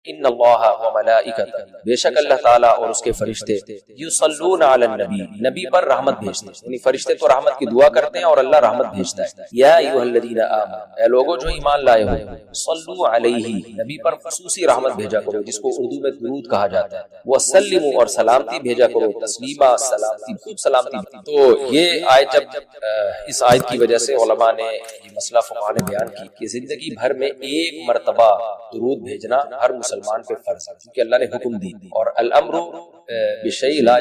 ان اللہ و ملائکتہ، بے شک اللہ تعالیٰ اور اس کے فرشتے، یصلون علی النبی، نبی پر رحمت بھیجتے ہیں، یعنی فرشتے تو رحمت کی دعا کرتے ہیں اور اللہ رحمت بھیجتا ہے۔ یا ایھا الذین آمنوا، اے لوگو جو ایمان لائے ہو، صلو علیہ، نبی پر خصوصی رحمت بھیجا کرو جس کو اردو میں درود کہا جاتا ہے، وسلموا، اور سلامتی بھیجا کرو، تسلیما، سلامتی، خوب سلامتی۔ تو یہ آیت جب اس آیت کی وجہ سے علماء نے یہ مسئلہ فقہاء نے بیان کی کہ زندگی بھر میں ایک مرتبہ درود بھیجنا ہر مسلمان پہ فرض ہے، کیونکہ اللہ نے حکم دی، اور الامر بشیء لا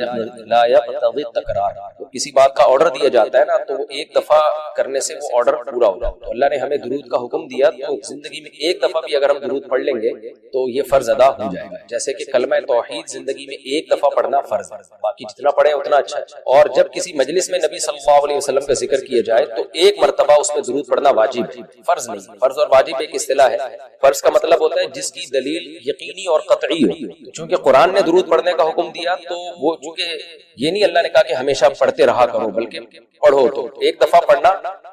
یقتضی التکرار، تو کسی بات کا آرڈر دیا جاتا ہے نا تو وہ ایک دفعہ کرنے سے وہ آرڈر پورا ہو جاتا ہے، تو اللہ نے ہمیں درود کا حکم دیا، تو زندگی میں ایک دفعہ بھی اگر ہم درود پڑھ لیں گے تو یہ فرض ادا ہو جائے گا، جیسے کہ کلمہ توحید زندگی میں ایک دفعہ پڑھنا فرض ہے، باقی جتنا پڑھیں اتنا اچھا ہے۔ اور جب کسی مجلس میں نبی صلی اللہ علیہ وسلم کا ذکر کیا جائے تو ایک مرتبہ اس میں درود پڑھنا واجب ہے، فرض نہیں۔ فرض اور واجب ایک اصطلاح ہے، فرض کا مطلب ہوتا ہے جس کی دلیل یقینی اور قطعی ہو، چونکہ قرآن نے درود پڑھنے کا حکم دیا تو وہ چونکہ یہ نہیں اللہ نے کہا کہ ہمیشہ پڑھتے رہا کرو، بلکہ پڑھو تو ایک دفعہ پڑھنا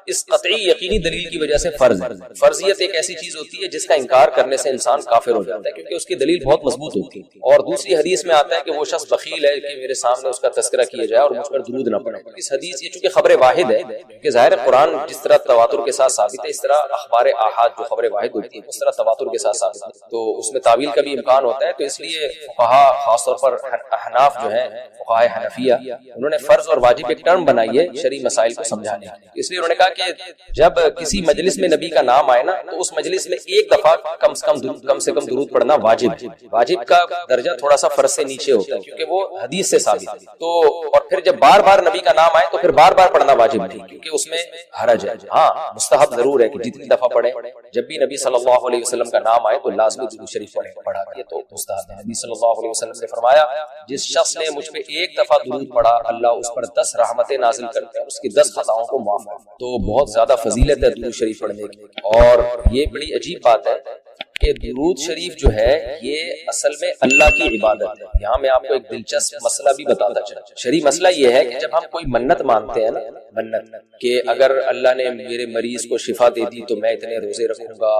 اس قطعی یقینی دلیل کی وجہ سے فرض ہے۔ فرضیت ایک ایسی چیز ہوتی ہے جس کا انکار کرنے سے انسان کافر ہو جاتا ہے، کیونکہ اس کی دلیل بہت مضبوط ہوتی ہے۔ اور دوسری حدیث میں آتا ہے کہ وہ شخص بخیل ہے کہ میرے سامنے اس کا تذکرہ کیا جائے اور مجھ پر درود نہ پڑے۔ اس حدیث یہ چونکہ خبر واحد ہے، کہ ظاہر قرآن جس طرح تواتر کے ساتھ ثابت ہے، اس طرح اخبار احاد جو خبر واحد ہوتی ہے اس طرح تواتر کے ساتھ ثابت ہے، تو اس میں تعویل کا بھی امکان ہوتا ہے، تو اس لیے فقہاء خاص طور پر احناف جو ہیں، فقہاء حنفیہ، انہوں نے فرض اور واجب ایک ٹرم بنائی ہے شرعی مسائل کو سمجھانے کی، اس لیے انہوں نے کہا کہ جب کسی مجلس میں نبی کا نام آئے نا تو اس مجلس میں ایک دفعہ کم سے کم درود پڑھنا واجب ہے۔ واجب کا درجہ تھوڑا سا فرض سے نیچے ہوتا ہے کیونکہ وہ حدیث سے ثابت ہے، تو اور پھر جب بار بار نبی کا نام آئے تو پھر بار بار پڑھنا واجب نہیں، کیونکہ اس میں حرج ہے۔ ہاں مستحب ضرور ہے کہ جتنی دفعہ پڑھیں، جب بھی نبی صلی اللہ علیہ وسلم کا نام آئے تو لازمی درود شریف پڑھا، یہ تو مستحب ہے۔ نبی صلی اللہ علیہ وسلم نے فرمایا جس شخص نے مجھ پہ ایک دفعہ درود پڑھا اللہ اس پر 10 رحمتیں نازل کرتے ہیں، اس کی 10 خطاؤں کو معاف کرتے ہیں، تو بہت زیادہ فضیلت ہے درود شریف پڑھنے کی۔ اور یہ بڑی عجیب بات ہے کہ درود شریف جو ہے یہ اصل میں اللہ کی عبادت ہے۔ یہاں میں آپ کو ایک دلچسپ مسئلہ بھی بتاتا چلا، شرعی مسئلہ یہ ہے کہ جب ہم کوئی منت مانتے ہیں نا، منت کہ اگر اللہ نے میرے مریض کو شفا دے دی تو میں اتنے روزے رکھوں گا،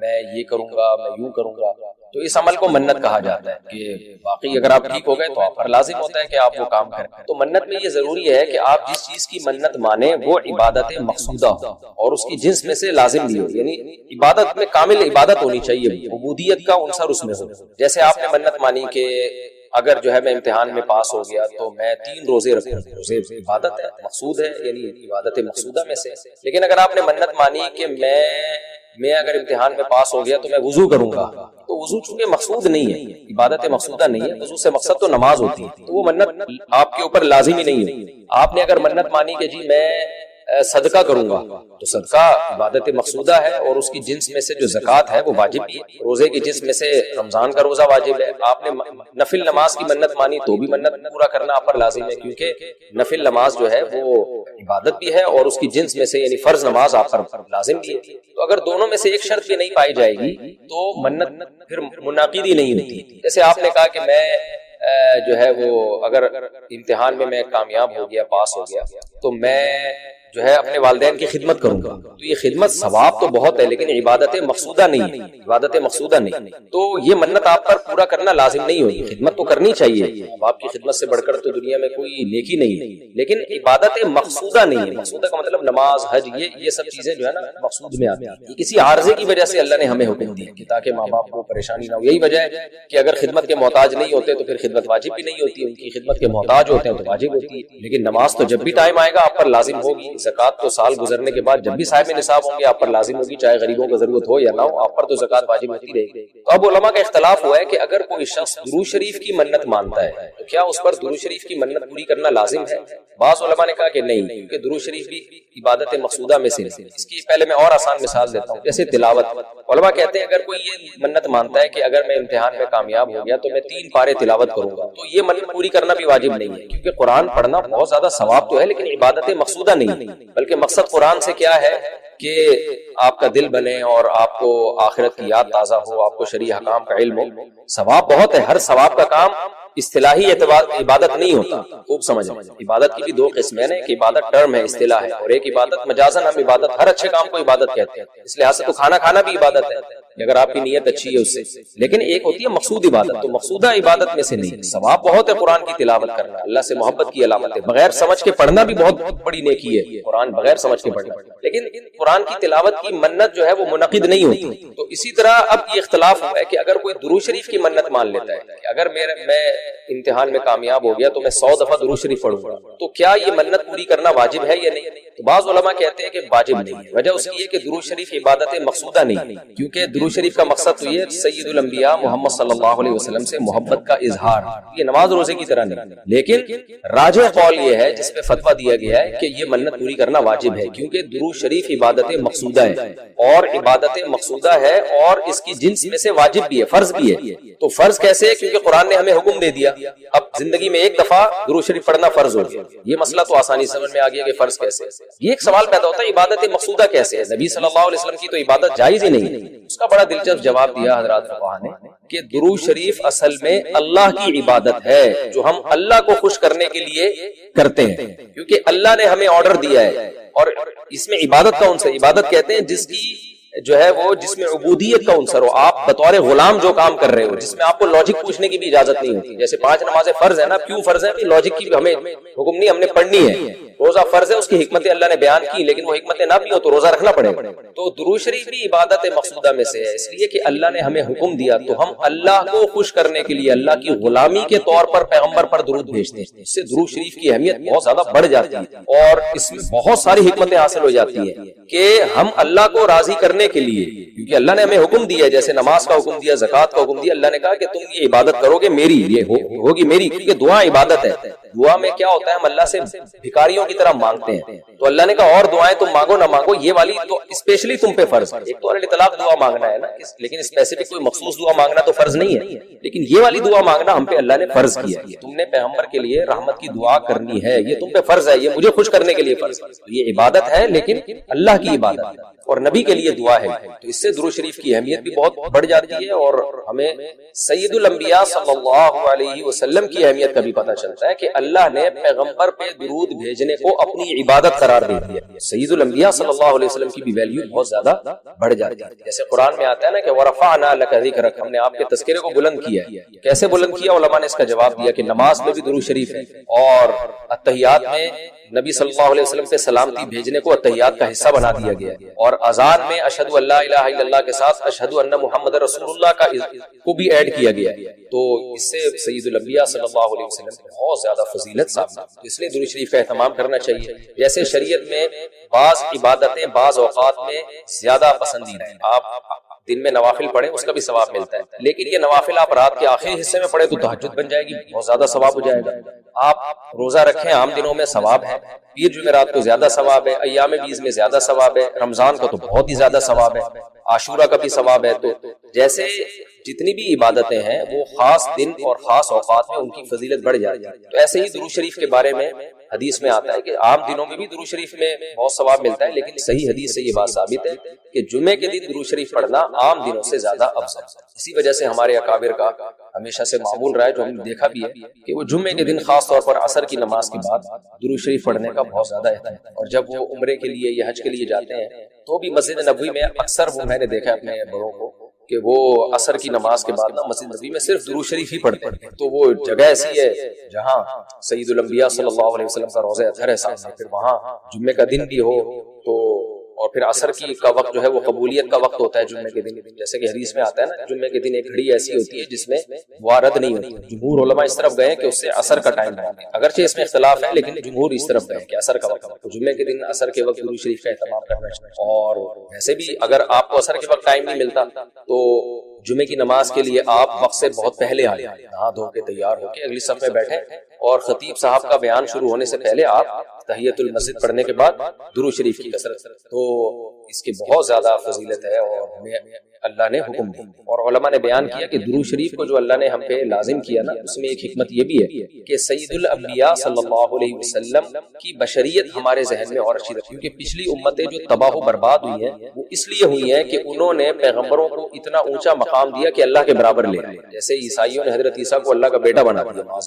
میں یہ کروں گا، میں یوں کروں گا، تو اس عمل کو منت کہا جاتا ہے کہ واقعی اگر آپ ٹھیک ہو گئے تو آپ پر لازم ہوتا ہے کہ آپ وہ کام کریں۔ تو منت میں یہ ضروری ہے کہ آپ جس چیز کی منت مانیں وہ عبادت مقصودہ ہو اور اس کی جنس میں سے لازم بھی ہو، یعنی عبادت میں کامل عبادت ہونی چاہیے، عبودیت کا عنصر اس میں ہو۔ جیسے آپ نے منت مانی کہ اگر جو ہے میں امتحان میں پاس ہو گیا تو میں 3 روزے رکھوں، روزے عبادت ہے، مقصود ہے، یعنی عبادت مقصودہ میں سے۔ لیکن اگر آپ نے منت مانی کہ میں اگر امتحان میں پاس ہو گیا تو میں وضو کروں گا، تو وضو چونکہ مقصود نہیں ہے، عبادت مقصودہ نہیں ہے، وضو سے مقصد تو نماز ہوتی ہے، تو وہ منت آپ کے اوپر لازمی نہیں ہے۔ آپ نے اگر منت مانی کہ جی میں صدقہ کروں گا تو صدقہ عبادت مقصودہ ہے اور اس کی جنس میں سے جو زکوٰۃ ہے وہ واجب بھی ہے، روزے کی جنس میں سے رمضان کا روزہ واجب ہے۔ آپ نے نفل نماز کی منت مانی تو بھی منت پورا کرنا آپ پر لازم ہے، کیونکہ نفل نماز جو ہے وہ عبادت بھی ہے اور اس کی جنس میں سے یعنی فرض نماز آپ پر لازم بھی ہے۔ تو اگر دونوں میں سے ایک شرط بھی نہیں پائی جائے گی تو منت پھر منعقد ہی نہیں ہوتی۔ جیسے آپ نے کہا کہ میں جو ہے وہ اگر امتحان میں میں کامیاب ہو گیا، پاس ہو گیا، تو میں جو ہے اپنے والدین کی خدمت کروں گا، تو یہ خدمت ثواب تو بہت ہے لیکن عبادت مقصودہ نہیں ہے، عبادت مقصودہ نہیں، تو یہ منت آپ پر پورا کرنا لازم نہیں ہوگی۔ خدمت تو کرنی چاہیے، آپ کی خدمت سے بڑھ کر تو دنیا میں کوئی نیکی نہیں ہے، لیکن عبادت مقصودہ نہیں ہے۔ مقصودہ کا مطلب نماز، حج، یہ سب چیزیں جو ہے نا مقصود میں آتی ہیں، یہ کسی عارضے کی وجہ سے اللہ نے ہمیں حکم دیا کہ تاکہ ماں باپ کو پریشانی نہ ہو۔ یہی وجہ ہے کہ اگر خدمت کے محتاج نہیں ہوتے تو پھر خدمت واجب بھی نہیں ہوتی، ان کی خدمت کے محتاج ہوتے ہیں تو واجب ہوتی ہے، لیکن نماز تو جب بھی ٹائم آئے گا آپ پر لازم ہوگی، زکوٰۃ تو سال گزرنے کے بعد جب بھی صاحب نصاب ہوں گے آپ پر لازم ہوگی، چاہے غریبوں کو ضرورت ہو یا نہ ہو، آپ پر تو زکوٰۃ واجب ہوتی رہے گی۔ تو اب علماء کا اختلاف ہوا ہے کہ اگر کوئی شخص درود شریف کی منت مانتا ہے تو کیا اس پر درود شریف کی منت پوری کرنا لازم ہے؟ بعض علماء نے کہا کہ نہیں، کیونکہ درود شریف بھی عبادت مقصودہ میں سے نہیں۔ اس کی پہلے میں اور آسان مثال دیتا ہوں، جیسے تلاوت۔ علماء کہتے ہیں اگر کوئی یہ منت مانتا ہے کہ اگر میں امتحان میں کامیاب ہو گیا تو میں 3 پارے تلاوت کروں گا، تو یہ منت پوری کرنا بھی واجب نہیں ہے، کیونکہ قرآن پڑھنا بہت زیادہ ثواب تو ہے لیکن عبادت مقصودہ نہیں ہے، بلکہ مقصد قرآن سے کیا ہے کہ آپ کا دل بنے اور آپ کو آخرت کی یاد تازہ ہو، آپ کو شرعی احکام کا علم ہو۔ ثواب بہت ہے، ہر ثواب کا کام اصطلاحی اعتبار عبادت نہیں ہوتا، خوب سمجھیں۔ عبادت کی بھی 2 قسمیں ہیں، ایک عبادت ٹرم ہے، اصطلاح ہے، اور ایک عبادت مجازن، ہم عبادت ہر اچھے کام کو عبادت کہتے ہیں، اس لحاظ سے تو کھانا کھانا بھی عبادت ہے، اگر آپ کی نیت اچھی ہے اس سے. لیکن ایک ہوتی ہے مقصود عبادت, تو مقصودہ عبادت میں سے نہیں. ثواب بہت ہے قرآن کی تلاوت کرنا, اللہ سے محبت کی علامت ہے. بغیر سمجھ کے پڑھنا بھی بہت بڑی نیکی ہے, قرآن بغیر سمجھ کے پڑھنا. لیکن قرآن کی تلاوت کی منت جو ہے وہ منعقد نہیں ہوتی. تو اسی طرح اب یہ اختلاف ہوا ہے کہ اگر کوئی درود شریف کی منت مان لیتا ہے کہ اگر میں امتحان میں کامیاب ہو گیا تو میں 100 دفعہ درود شریف پڑھوں گا, تو کیا یہ منت پوری کرنا واجب ہے یا نہیں؟ تو بعض علماء کہتے ہیں کہ واجب نہیں ہے. وجہ اس کی ہے کہ درود شریف عبادت مقصودہ نہیں, کیونکہ درود شریف کا مقصد تو یہ سید الانبیاء محمد صلی اللہ علیہ وسلم سے محبت کا اظہار, یہ نماز روزے کی طرح نہیں. لیکن راجح قول یہ ہے جس پہ فتویٰ دیا گیا ہے کہ یہ منت پوری کرنا واجب ہے, کیونکہ درود شریف عبادت مقصودہ ہے, اور عبادت مقصودہ ہے اور اس کی جنس میں سے واجب بھی ہے, فرض بھی ہے. تو فرض کیسے ہے؟ کیونکہ قرآن نے ہمیں حکم دے دیا, اب زندگی میں ایک دفعہ درود شریف پڑھنا فرض ہو گیا. یہ مسئلہ تو آسانی سمجھ میں آ گیا کہ فرض کیسے. یہ ایک سوال پیدا ہوتا ہے عبادت مقصودہ کیسے ہے؟ نبی صلی اللہ علیہ وسلم کی تو عبادت جائز ہی نہیں. اس کا بڑا دلچسپ جواب دیا حضرات فقہا نے کہ درود شریف اصل میں اللہ کی عبادت ہے جو ہم اللہ کو خوش کرنے کے لیے کرتے ہیں, کیونکہ اللہ نے ہمیں آرڈر دیا ہے. اور اس میں عبادت کا عنصر, عبادت کہتے ہیں جس کی جو ہے وہ جس میں عبودیت کا عنصر ہو, آپ بطور غلام جو کام کر رہے ہو, جس میں آپ کو لاجک پوچھنے کی بھی اجازت نہیں ہوتی. جیسے 5 نمازیں فرض ہے نا, کیوں فرض ہے؟ لاجک کی ہمیں حکم نہیں, ہم نے پڑھنی ہے. روزہ فرض ہے, اس کی حکمتیں اللہ نے بیان کی, لیکن وہ حکمتیں نہ بھی ہو تو روزہ رکھنا پڑے گا. تو درود شریف بھی عبادت مقصودہ میں سے ہے, اس لیے کہ اللہ نے ہمیں حکم دیا تو ہم اللہ کو خوش کرنے کے لیے اللہ کی غلامی کے طور پر پیغمبر پر درود بھیجتے ہیں. اس سے درود شریف کی اہمیت بہت زیادہ بڑھ جاتی ہے, اور اس میں بہت ساری حکمتیں حاصل ہو جاتی ہیں کہ ہم اللہ کو راضی کرنے کے لیے, کیونکہ اللہ نے ہمیں حکم دیا, جیسے نماز کا حکم دیا, زکوٰۃ کا حکم دیا, اللہ نے کہا کہ تم یہ عبادت کرو گے میری, یہ ہوگی میری, کیونکہ دعا عبادت ہے. دعا میں کیا ہوتا ہے, ہم اللہ سے بھکاریوں کی طرح مانگتے ہیں. تو اللہ نے کہا اور دعائیں تم مانگو نہ مانگو, یہ والی تو اسپیشلی تم پہ فرض ہے. ایک تو اطلاق دعا مانگنا ہے نا, لیکن اسپیسیفک کوئی مخصوص دعا مانگنا تو فرض نہیں ہے, لیکن یہ والی دعا مانگنا ہم پہ اللہ نے فرض کیا ہے. تم نے پیغمبر کے لیے رحمت کی دعا کرنی ہے, یہ تم پہ فرض ہے, یہ مجھے خوش کرنے کے لیے فرض ہے. یہ عبادت ہے, لیکن اللہ کی عبادت ہے اور نبی کے لیے دعا ہے. تو اس سے درود شریف کی اہمیت بھی بہت بڑھ جاتی ہے, اور ہمیں سید الانبیاء صلی اللہ علیہ وسلم کی اہمیت کا بھی پتہ چلتا ہے کہ اللہ نے پیغمبر پہ درود بھیجنے کو اپنی عبادت قرار دے دیا. سید الانبیاء صلی اللہ علیہ وسلم کی بھی ویلیو بہت زیادہ بڑھ جاتی ہے. جیسے قرآن میں آتا ہے نا کہ وَرَفَعْنَا لَكَ ذِكْرَكَ, ہم نے آپ کے تذکرے کو بلند کیا. کیسے بلند کیا؟ علماء نے اس کا جواب دیا کہ نماز میں بھی درود شریف ہے, اور اتحیات میں نبی صلی اللہ علیہ وسلم پہ سلامتی بھیجنے کو اتحیات کا حصہ بنا دیا گیا, اور اذان میں اشہد ان لا الہ الا اللہ کے ساتھ اشہد ان محمد رسول اللہ کو بھی ایڈ کیا گیا. تو اس سے سید الانبیاء صلی اللہ علیہ وسلم کی بہت زیادہ فضیلت ثابت, تو اس لیے درود شریف کا اہتمام کرنا چاہیے. جیسے شریعت میں بعض عبادتیں بعض اوقات میں زیادہ پسندیدہ ہیں, آپ دن میں نوافل پڑھیں اس کا بھی ثواب ملتا ہے, لیکن یہ نوافل آپ رات کے آخری حصے میں پڑھیں تو تہجد بن جائے گی, بہت زیادہ ثواب ہو جائے گا. آپ روزہ رکھیں عام دنوں میں ثواب ہے, پیر جمعرات کو زیادہ ثواب ہے, ایام بیض میں زیادہ ثواب ہے, رمضان کا تو بہت ہی زیادہ ثواب ہے, عاشورہ کا بھی ثواب ہے. تو جیسے جتنی بھی عبادتیں ہیں وہ خاص دن اور خاص اوقات میں ان کی فضیلت بڑھ جاتی ہے. تو ایسے ہی درود شریف کے بارے میں حدیث میں آتا ہے کہ عام دنوں میں بھی درود شریف میں بہت ثواب ملتا ہے, لیکن صحیح حدیث سے یہ بات ثابت ہے کہ جمعے کے دن درود شریف پڑھنا عام دنوں سے زیادہ افضل. اسی وجہ سے ہمارے اکابر کا ہمیشہ سے معمول رہا ہے, جو ہم نے دیکھا بھی ہے کہ وہ جمعے کے دن خاص طور پر عصر کی نماز کے بعد درود شریف پڑھنے کا بہت زیادہ اہتمام ہے. اور جب وہ عمرے کے لیے یا حج کے لیے جاتے ہیں تو بھی مسجد نبوی میں اکثر وہ میں نے دیکھا اپنے بڑوں کو کہ وہ عصر کی نماز کے بعد نا مسجد نبوی میں صرف درود شریف ہی پڑھتے ہیں. تو وہ جگہ ایسی ہے جہاں سید الانبیاء صلی اللہ علیہ وسلم کا روضہ اطہر ہے سامنے, پھر وہاں جمعے کا دن بھی ہو تو, اور پھر عصر کی کا وقت جو ہے وہ قبولیت کا وقت ہوتا ہے جمعے کے دن. جیسے کہ حدیث میں آتا ہے نا, جمعے کے دن ایک گھڑی ایسی ہوتی ہے جس میں وارد نہیں ہوتی. جمہور علماء اس طرف گئے کہ اس سے عصر کا ٹائم ہے, اگرچہ اس میں اختلاف ہے لیکن جمہور اس طرف گئے کہ عصر کا وقت. تو جمعے کے دن عصر کے وقت درود شریف کا اہتمام کرنا چاہیے. اور ویسے بھی اگر آپ کو عصر کے وقت ٹائم نہیں ملتا تو جمعے کی نماز کے لیے آپ وقت سے بہت پہلے آئیں, نہا دھو کے تیار ہو کے اگلی صف میں بیٹھیں, اور خطیب صاحب کا بیان شروع ہونے سے پہلے آپ تحیت المسجد پڑھنے کے بعد درود شریف کی کثرت. تو اس کی بہت زیادہ فضیلت ہے اور ہمیں اللہ نے حکم دیا. اور علماء نے بیان کیا کہ درود شریف کو جو اللہ نے ہم پہ لازم کیا نا, اس میں ایک حکمت یہ بھی ہے کہ سید الانبیاء صلی اللہ علیہ وسلم کی بشریت ہمارے ذہن میں اور اچھی رکھی, کیونکہ پچھلی امتیں جو تباہ و برباد ہوئی ہیں وہ اس لیے ہوئی ہیں کہ انہوں نے پیغمبروں کو اتنا اونچا مقام دیا کہ اللہ کے برابر لے آئے. جیسے عیسائیوں نے حضرت عیسیٰ کو اللہ کا بیٹا بنا دیا.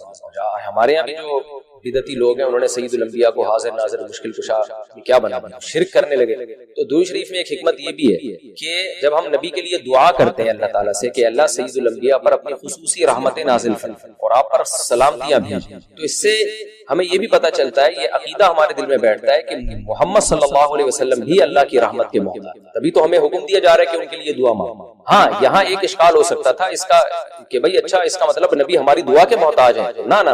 ہمارے یہاں بھی جو بدعتی لوگ ہیں، انہوں نے سید الانبیاء کو حاضر ناظر مشکل کشا کیا بنا دیا، شرک کرنے لگے۔ تو درود شریف میں ایک حکمت یہ بھی ہے کہ جب ہم نبی کے لیے دعا کرتے ہیں اللہ تعالیٰ سے کہ اللہ سید الانبیاء پر اپنی خصوصی رحمتیں نازل فرما اور آپ پر سلامتیاں بھیج، تو اس سے ہمیں یہ بھی پتہ چلتا ہے، یہ عقیدہ ہمارے دل میں بیٹھتا ہے کہ محمد صلی اللہ علیہ وسلم بھی اللہ کی رحمت کے محتاج، تبھی تو ہمیں حکم دیا جا رہا ہے کہ ان کے لیے دعا مانگو۔ ہاں یہاں ایک اشکال ہو سکتا تھا اس کا کہ بھئی اچھا اس کا مطلب نبی ہماری دعا کے محتاج ہیں، نہ نہ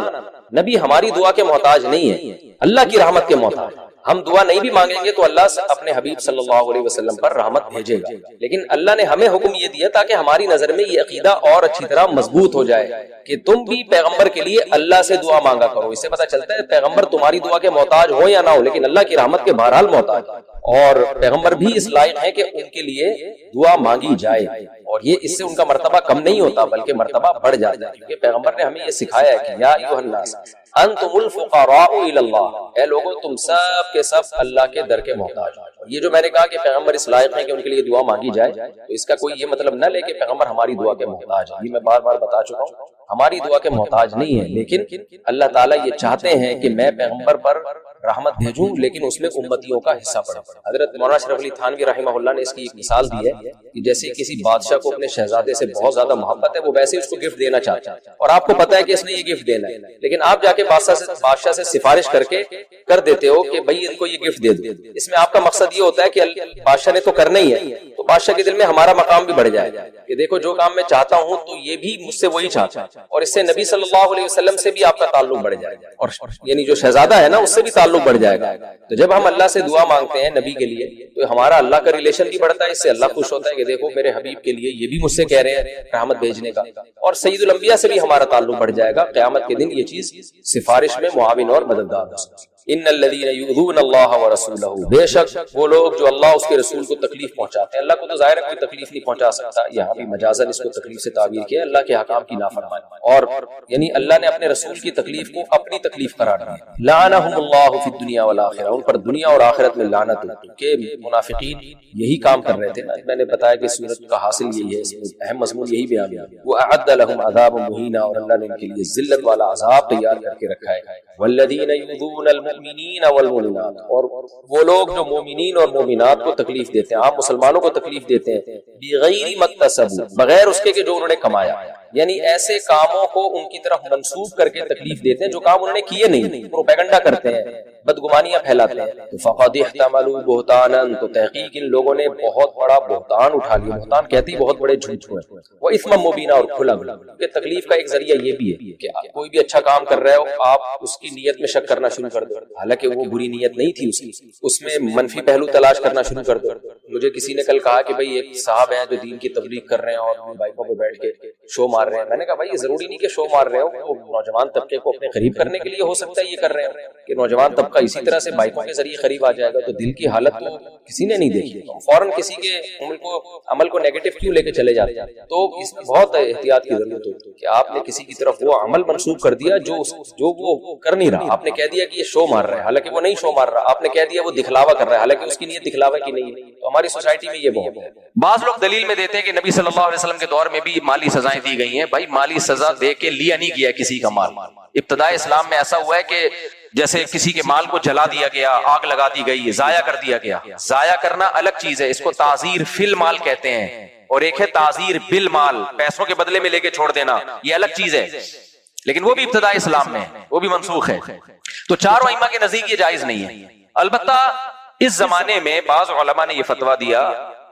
نبی ہماری دعا کے محتاج نہیں ہے، اللہ کی رحمت کے محتاج۔ ہم دعا نہیں بھی مانگیں گے تو اللہ اپنے حبیب صلی اللہ علیہ وسلم پر رحمت بھیجے گا، لیکن اللہ نے ہمیں حکم یہ دیا تاکہ ہماری نظر میں یہ عقیدہ اور اچھی طرح مضبوط ہو جائے کہ تم بھی پیغمبر کے لیے اللہ سے دعا مانگا کرو۔ اس سے پتہ چلتا ہے پیغمبر تمہاری دعا کے محتاج ہو یا نہ ہو، لیکن اللہ کی رحمت کے بہرحال محتاج ہے، اور پیغمبر بھی اس لائق ہے کہ ان کے لیے دعا مانگی جائے، اور یہ اس سے ان کا مرتبہ کم نہیں ہوتا بلکہ مرتبہ بڑھ جاتا ہے، کیونکہ پیغمبر نے ہمیں یہ سکھایا ہے کہ یا ایھا الناس انتم الفقراء الی اللہ، اے لوگوں تم سب کے سب اللہ کے در کے محتاج ہو۔ یہ جو میں نے کہا کہ پیغمبر اس لائق ہے کہ ان کے لیے دعا مانگی جائے، تو اس کا کوئی یہ مطلب نہ لے کہ پیغمبر ہماری دعا کے محتاج ہے، یہ میں بار بار بتا چکا ہوں، ہماری دعا کے محتاج نہیں ہے، لیکن اللہ تعالیٰ یہ چاہتے ہیں کہ میں پیغمبر پر رحمت بھیجوں لیکن اس میں امتیوں کا حصہ پڑے۔ حضرت مولانا اشرف علی تھانوی رحمہ اللہ نے اس کی ایک مثال دی ہے کہ جیسے کسی بادشاہ کو اپنے شہزادے سے بہت زیادہ محبت ہے، وہ ویسے اس کو گفٹ دینا چاہتا ہے اور آپ کو پتہ ہے کہ اس نے یہ گفٹ دینا ہے، لیکن آپ جا کے بادشاہ سے سفارش کر دیتے ہو کہ بھائی ان کو یہ گفٹ دے دو۔ اس میں آپ کا مقصد یہ ہوتا ہے کہ بادشاہ نے تو کرنا ہی ہے، تو بادشاہ کے دل میں ہمارا مقام بھی بڑھ جائے کہ دیکھو جو کام میں چاہتا ہوں تو یہ بھی مجھ سے وہی چاہتا ہے، اور اس سے نبی صلی اللہ علیہ وسلم سے بھی آپ کا تعلق بڑھ جائے گا، اور یعنی جو شہزادہ ہے نا اس سے بھی تعلق بڑھ جائے گا۔ تو جب ہم اللہ سے دعا مانگتے ہیں نبی کے لیے تو ہمارا اللہ کا ریلیشن بھی بڑھتا ہے، اس سے اللہ خوش ہوتا ہے کہ دیکھو میرے حبیب کے لیے یہ بھی مجھ سے کہہ رہے ہیں رحمت بھیجنے کا، اور سید الانبیاء سے بھی ہمارا تعلق بڑھ جائے گا، قیامت کے دن یہ چیز سفارش میں معاون اور مددگار ہو سکتی ہے۔ ان الذین یؤذون اللہ ورسولہ، بے شک وہ لوگ جو اللہ اس کے رسول کو تکلیف پہنچاتے ہیں، اللہ کو تو ظاہر ہے کوئی تکلیف نہیں پہنچا سکتا، یہاں بھی مجازاً اس کو تکلیف سے تعبیر کیا، اللہ کے احکام کی نافرمانی، اور یعنی اللہ نے اپنے رسول کی تکلیف کو اپنی تکلیف قرار دیا۔ لعنہم اللہ فی الدنیا والآخرہ، ان پر دنیا اور آخرت میں لعنت ہوتی کہ منافقین یہی کام کر رہے تھے نا، میں نے بتایا کہ سورت کا حاصل یہی ہے، اس میں اہم مضمون یہی بیان ہے۔ وأعد لهم عذابا مہینا، اور اللہ نے ان کے لیے ذلت والا عذاب تیار کر کے رکھا ہے۔ والذین یؤذون المؤمنین والمؤمنات، اور وہ لوگ جو مومنین اور مومنات کو تکلیف دیتے ہیں، عام مسلمانوں کو تکلیف دیتے ہیں، بغیر ما اکتسبوا، بغیر اس کے کہ جو انہوں نے کمایا، یعنی ایسے کاموں کو ان کی طرف منسوب کر کے تکلیف دیتے ہیں جو کام انہوں نے کیے نہیں، پروپیگنڈا کرتے ہیں، بدگمانیاں پھیلاتے ہیں۔ فقد احتملوا بہتانا، تو تحقیق ان لوگوں نے بہت بڑا بہتان اٹھا لیا، بہتان کہتی بہت بڑے جھوٹ ہوئے، وہ اثما مبینہ، اور کھلا کھلا، کہ تکلیف کا ایک ذریعہ یہ بھی ہے کہ کوئی بھی اچھا کام کر رہے ہو آپ اس کی نیت میں شک کرنا شروع کر دو، حالانکہ وہ بری نیت نہیں تھی اس کی، اس میں منفی پہلو تلاش کرنا شروع کر دو۔ مجھے کسی نے کل کہا کہ بھئی ایک صاحب ہیں جو دین کی تبلیغ کر رہے ہیں اور بائکوں پہ بیٹھ کے شو مار رہے ہیں، میں نے کہا بھائی یہ ضروری نہیں کہ شو مار رہے ہو، وہ نوجوان طبقے کو اپنے قریب کرنے کے لیے ہو سکتا ہے یہ کر رہے ہیں کہ نوجوان طبقہ اسی طرح سے بائکوں کے ذریعے قریب آ جائے گا، تو دل کی حالت تو کسی نے نہیں دیکھی، فوراً کسی کے عمل کو نیگیٹو کیوں لے کے چلے جاتے ہیں۔ تو اس میں بہت احتیاط کی ضرورت ہوتی ہے کہ آپ نے کسی کی طرف وہ عمل منسوب کر دیا جو وہ کر نہیں رہا، آپ نے کہہ دیا کہ یہ شو مار رہا ہے، حالانکہ وہ نہیں شو مار رہا، آپ نے کہہ دیا وہ دکھلاوا کر رہا ہے، حالانکہ اس کی نیت دکھلاوا کی نہیں ہے۔ تو ہماری سوسائٹی میں یہ بہت ہے۔ بعض لوگ دلیل میں دیتے ہیں کہ نبی صلی اللہ علیہ وسلم کے دور میں بھی مالی سزائیں دی گئی ہیں، بھائی مالی سزا دے کے لیا نہیں گیا کسی کا مال، ابتداء اسلام میں ایسا ہوا ہے کہ جیسے کسی کے مال کو جلا دیا گیا، آگ لگا دی گئی، ضائع کر دیا گیا۔ ضائع کرنا الگ چیز ہے، اس کو تعزیر فی المال کہتے ہیں، اور ایک ہے تعزیر بالمال، پیسوں کے بدلے میں لے کے چھوڑ دینا، یہ الگ چیز ہے، لیکن وہ بھی ابتداء اسلام میں، وہ بھی منسوخ ہے۔ تو چاروں ائمہ کے نزدیک یہ جائز نہیں ہے۔ البتہ اس زمانے میں بعض علماء نے یہ فتویٰ دیا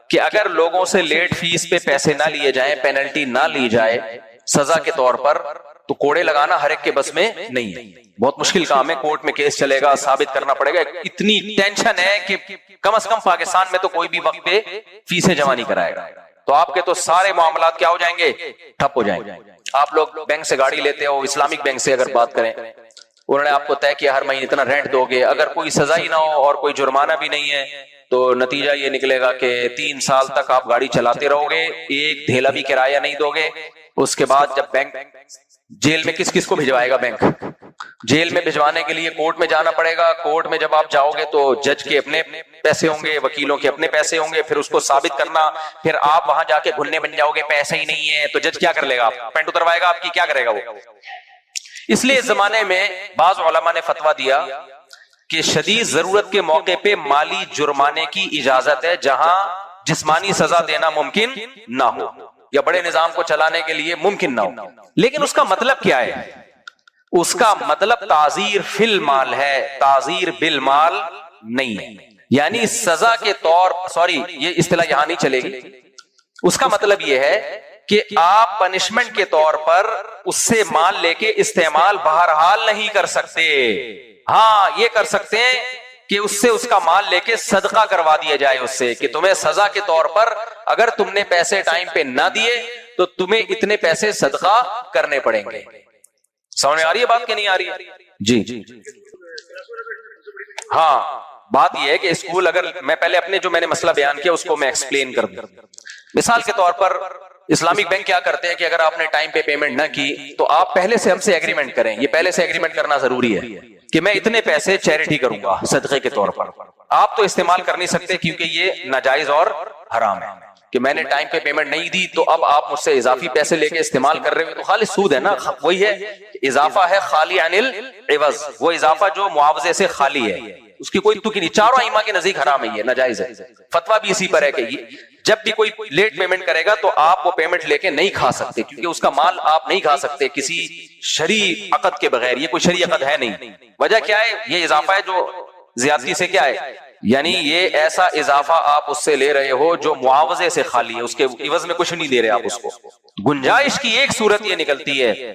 کہ اگر لوگوں سے لیٹ فیس پہ پیسے نہ لیے جائیں، پینلٹی نہ لی جائے سزا کے طور پر، تو کوڑے لگانا ہر ایک کے بس میں نہیں ہے، بہت مشکل کام ہے، کورٹ میں کیس چلے گا، ثابت کرنا پڑے گا، اتنی ٹینشن ہے کہ کم از کم پاکستان میں تو کوئی بھی وقت پہ فیسیں جمع نہیں کرائے گا، تو آپ کے تو سارے معاملات کیا ہو جائیں گے، ٹھپ ہو جائیں گے۔ آپ لوگ بینک سے گاڑی لیتے ہو، اسلامک بینک سے اگر بات کریں، انہوں نے آپ کو طے کیا ہر مہینے اتنا رینٹ دو گے، اگر کوئی سزا ہی نہ ہو اور کوئی جرمانہ بھی نہیں ہے تو نتیجہ یہ نکلے گا کہ 3 سال تک آپ گاڑی چلاتے رہو گے، ایک دھیلا بھی کرایہ نہیں دو گے۔ اس کے بعد جب بینک جیل میں کس کو بھجوائے گا، بینک جیل میں بھجوانے کے لیے کورٹ میں جانا پڑے گا، کورٹ میں جب آپ جاؤ گے تو جج کے اپنے پیسے ہوں گے، وکیلوں کے اپنے پیسے ہوں گے، پھر اس کو ثابت کرنا، پھر آپ وہاں جا کے گھلنے بن جاؤ گے، پیسے ہی نہیں ہے، تو جج کیا کر لے گا، پینٹ اتروائے گا آپ کی، کیا کرے گا وہ۔ اس لیے اس زمانے میں بعض علماء نے فتویٰ دیا کہ شدید ضرورت کے موقع پہ مالی جرمانے کی اجازت ہے جہاں جسمانی سزا دینا ممکن نہ ہو یا بڑے نظام کو چلانے کے لیے ممکن نہ ہو. لیکن اس کا مطلب کیا ہے؟ اس کا مطلب تعزیر فی المال ہے، تعزیر بالمال نہیں ہے. یعنی سزا کے طور یہ اصطلاح یہاں نہیں چلے گی. اس کا مطلب یہ ہے کہ آپ پنشمنٹ کے طور پر اس سے مال لے کے استعمال بہرحال نہیں کر سکتے. ہاں یہ کر سکتے ہیں کہ اس سے اس کا مال لے کے صدقہ کروا دیا جائے اس سے، کہ تمہیں سزا کے طور پر اگر تم نے پیسے ٹائم پہ نہ دیے تو تمہیں اتنے پیسے صدقہ کرنے پڑیں گے. سمجھ آ رہی ہے بات کہ نہیں آ رہی ہے؟ جی ہاں، بات یہ ہے کہ اسکول، اگر میں پہلے اپنے جو میں نے مسئلہ بیان کیا اس کو میں ایکسپلین کر دوں. مثال کے طور پر اسلامک بینک کیا کرتے ہیں کہ اگر آپ نے ٹائم پہ پیمنٹ نہ کی تو آپ پہلے سے ہم سے ایگریمنٹ کریں. یہ پہلے سے ایگریمنٹ کرنا ضروری ہے کہ میں اتنے پیسے چیریٹی کروں گا صدقے کے طور پر. آپ تو استعمال کر نہیں سکتے کیونکہ یہ ناجائز اور حرام ہے کہ میں نے ٹائم پہ پیمنٹ نہیں دی تو اب آپ مجھ سے اضافی پیسے لے کے استعمال کر رہے ہو، تو خالص سود ہے نا. وہی ہے، اضافہ ہے خالی عن العوض، وہ اضافہ جو معاوضے سے خالی ہے، اس کی کوئی تکی نہیں. چاروں ائمہ کے نزدیک حرام ہے، یہ ناجائز ہے. فتویٰ بھی اسی پر ہے کہ جب بھی کوئی لیٹ پیمنٹ کرے گا تو آپ وہ پیمنٹ لے کے نہیں کھا سکتے، کیونکہ اس کا مال آپ نہیں کھا سکتے کسی شرعی عقد کے بغیر. یہ کوئی شرعی عقد ہے نہیں. وجہ کیا ہے؟ یہ اضافہ ہے جو زیادتی سے کیا ہے، یعنی یہ ایسا اضافہ آپ اس سے لے رہے ہو جو معاوضے سے خالی ہے، اس کے عوض میں کچھ نہیں دے رہے آپ اس کو. گنجائش کی ایک صورت یہ نکلتی ہے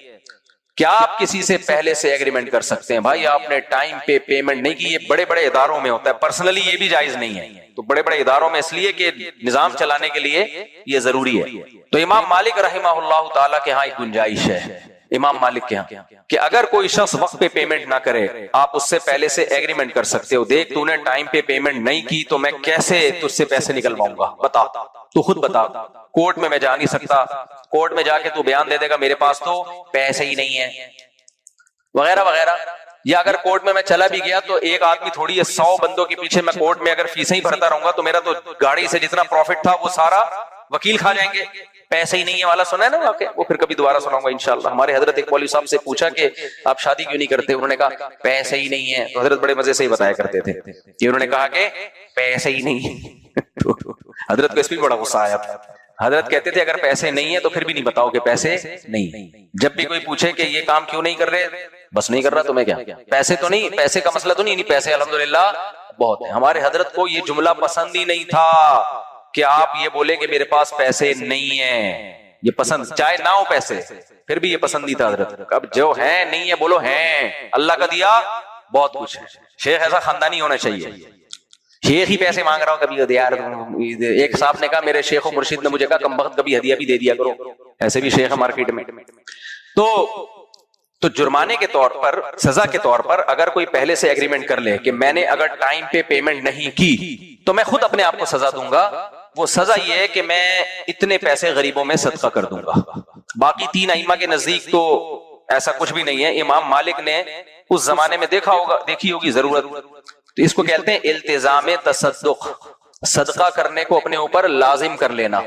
کیا آپ کسی سے پہلے سے ایگریمنٹ کر سکتے ہیں بھائی آپ نے ٹائم پہ پیمنٹ نہیں کی. یہ بڑے بڑے اداروں میں ہوتا ہے، پرسنلی یہ بھی جائز نہیں ہے. تو بڑے بڑے اداروں میں اس لیے کہ نظام چلانے کے لیے یہ ضروری ہے. تو امام مالک رحمہ اللہ تعالیٰ کے ہاں ایک گنجائش ہے، امام مالک کے ہاں، کہ اگر کوئی شخص وقت پہ پیمنٹ نہ کرے آپ اس سے پہلے سے ایگریمنٹ کر سکتے ہو. دیکھ تو نے ٹائم پہ پیمنٹ نہیں کی تو میں کیسے تجھ سے پیسے نکلواؤں گا، بتا، تو خود بتا. کورٹ میں جا نہیں سکتا، کورٹ میں جا کے تو بیان دے دے گا میرے پاس تو پیسے ہی نہیں ہیں وغیرہ وغیرہ. یا اگر کورٹ میں چلا بھی گیا تو ایک آدمی تھوڑی ہے، 100 بندوں کے پیچھے میں کورٹ میں اگر فیسیں ہی بھرتا رہوں گا تو میرا تو گاڑی سے جتنا پروفٹ تھا وہ سارا وکیل کھا جائیں گے. پیسے ہی نہیں ہے والا سنا ہے نا واقعہ، وہ پھر کبھی دوبارہ سناؤں گا انشاءاللہ. ہمارے حضرت ایک مولوی صاحب سے پوچھا کہ آپ شادی کیوں نہیں کرتے؟ انہوں نے کہا پیسے ہی نہیں ہے. تو حضرت بڑے مزے سے ہی بتایا کرتے تھے کہ انہوں نے کہا کہ پیسے ہی نہیں ہے. حضرت کو اس پہ بڑا غصہ آیا تھا. حضرت کہتے تھے اگر پیسے نہیں ہے تو پھر بھی نہیں بتاؤ کہ پیسے نہیں. جب بھی کوئی پوچھے کہ یہ کام کیوں نہیں کر رہے، بس نہیں کر رہا تو میں کیا، پیسے تو نہیں، پیسے کا مسئلہ تو نہیں، پیسے الحمدللہ بہت ہیں. ہمارے حضرت کو یہ جملہ پسند ہی نہیں تھا کہ آپ یہ بولے کہ میرے پاس پیسے نہیں ہیں. یہ پسند، چاہے نہ ہو پیسے پھر بھی یہ پسند نہیں تھا حضرت. اب جو ہیں نہیں ہے بولو ہیں، اللہ کا دیا بہت کچھ ہے. شیخ ایسا خاندانی ہونا چاہیے. شیخ ہی پیسے مانگ رہا ہوں کبھی یار. ایک صاحب نے کہا میرے شیخ و مرشد نے مجھے کہا کم وقت کبھی ہدیہ بھی دے دیا کرو. ایسے بھی شیخ ہے مارکیٹ میں. تو جرمانے کے طور پر، سزا کے طور پر اگر کوئی پہلے سے ایگریمنٹ کر لے کہ میں نے اگر ٹائم پہ پیمنٹ نہیں کی تو میں خود اپنے آپ کو سزا دوں گا. وہ سزا یہ ہے کہ میں اتنے پیسے غریبوں میں صدقہ کر دوں گا. باقی 3 ائمہ کے نزدیک تو ایسا کچھ بھی نہیں ہے. امام مالک نے اس زمانے میں دیکھی ہوگی ضرورت، تو اس کو کہتے ہیں التزام تصدق، صدقہ کرنے کو اپنے اوپر لازم کر لینا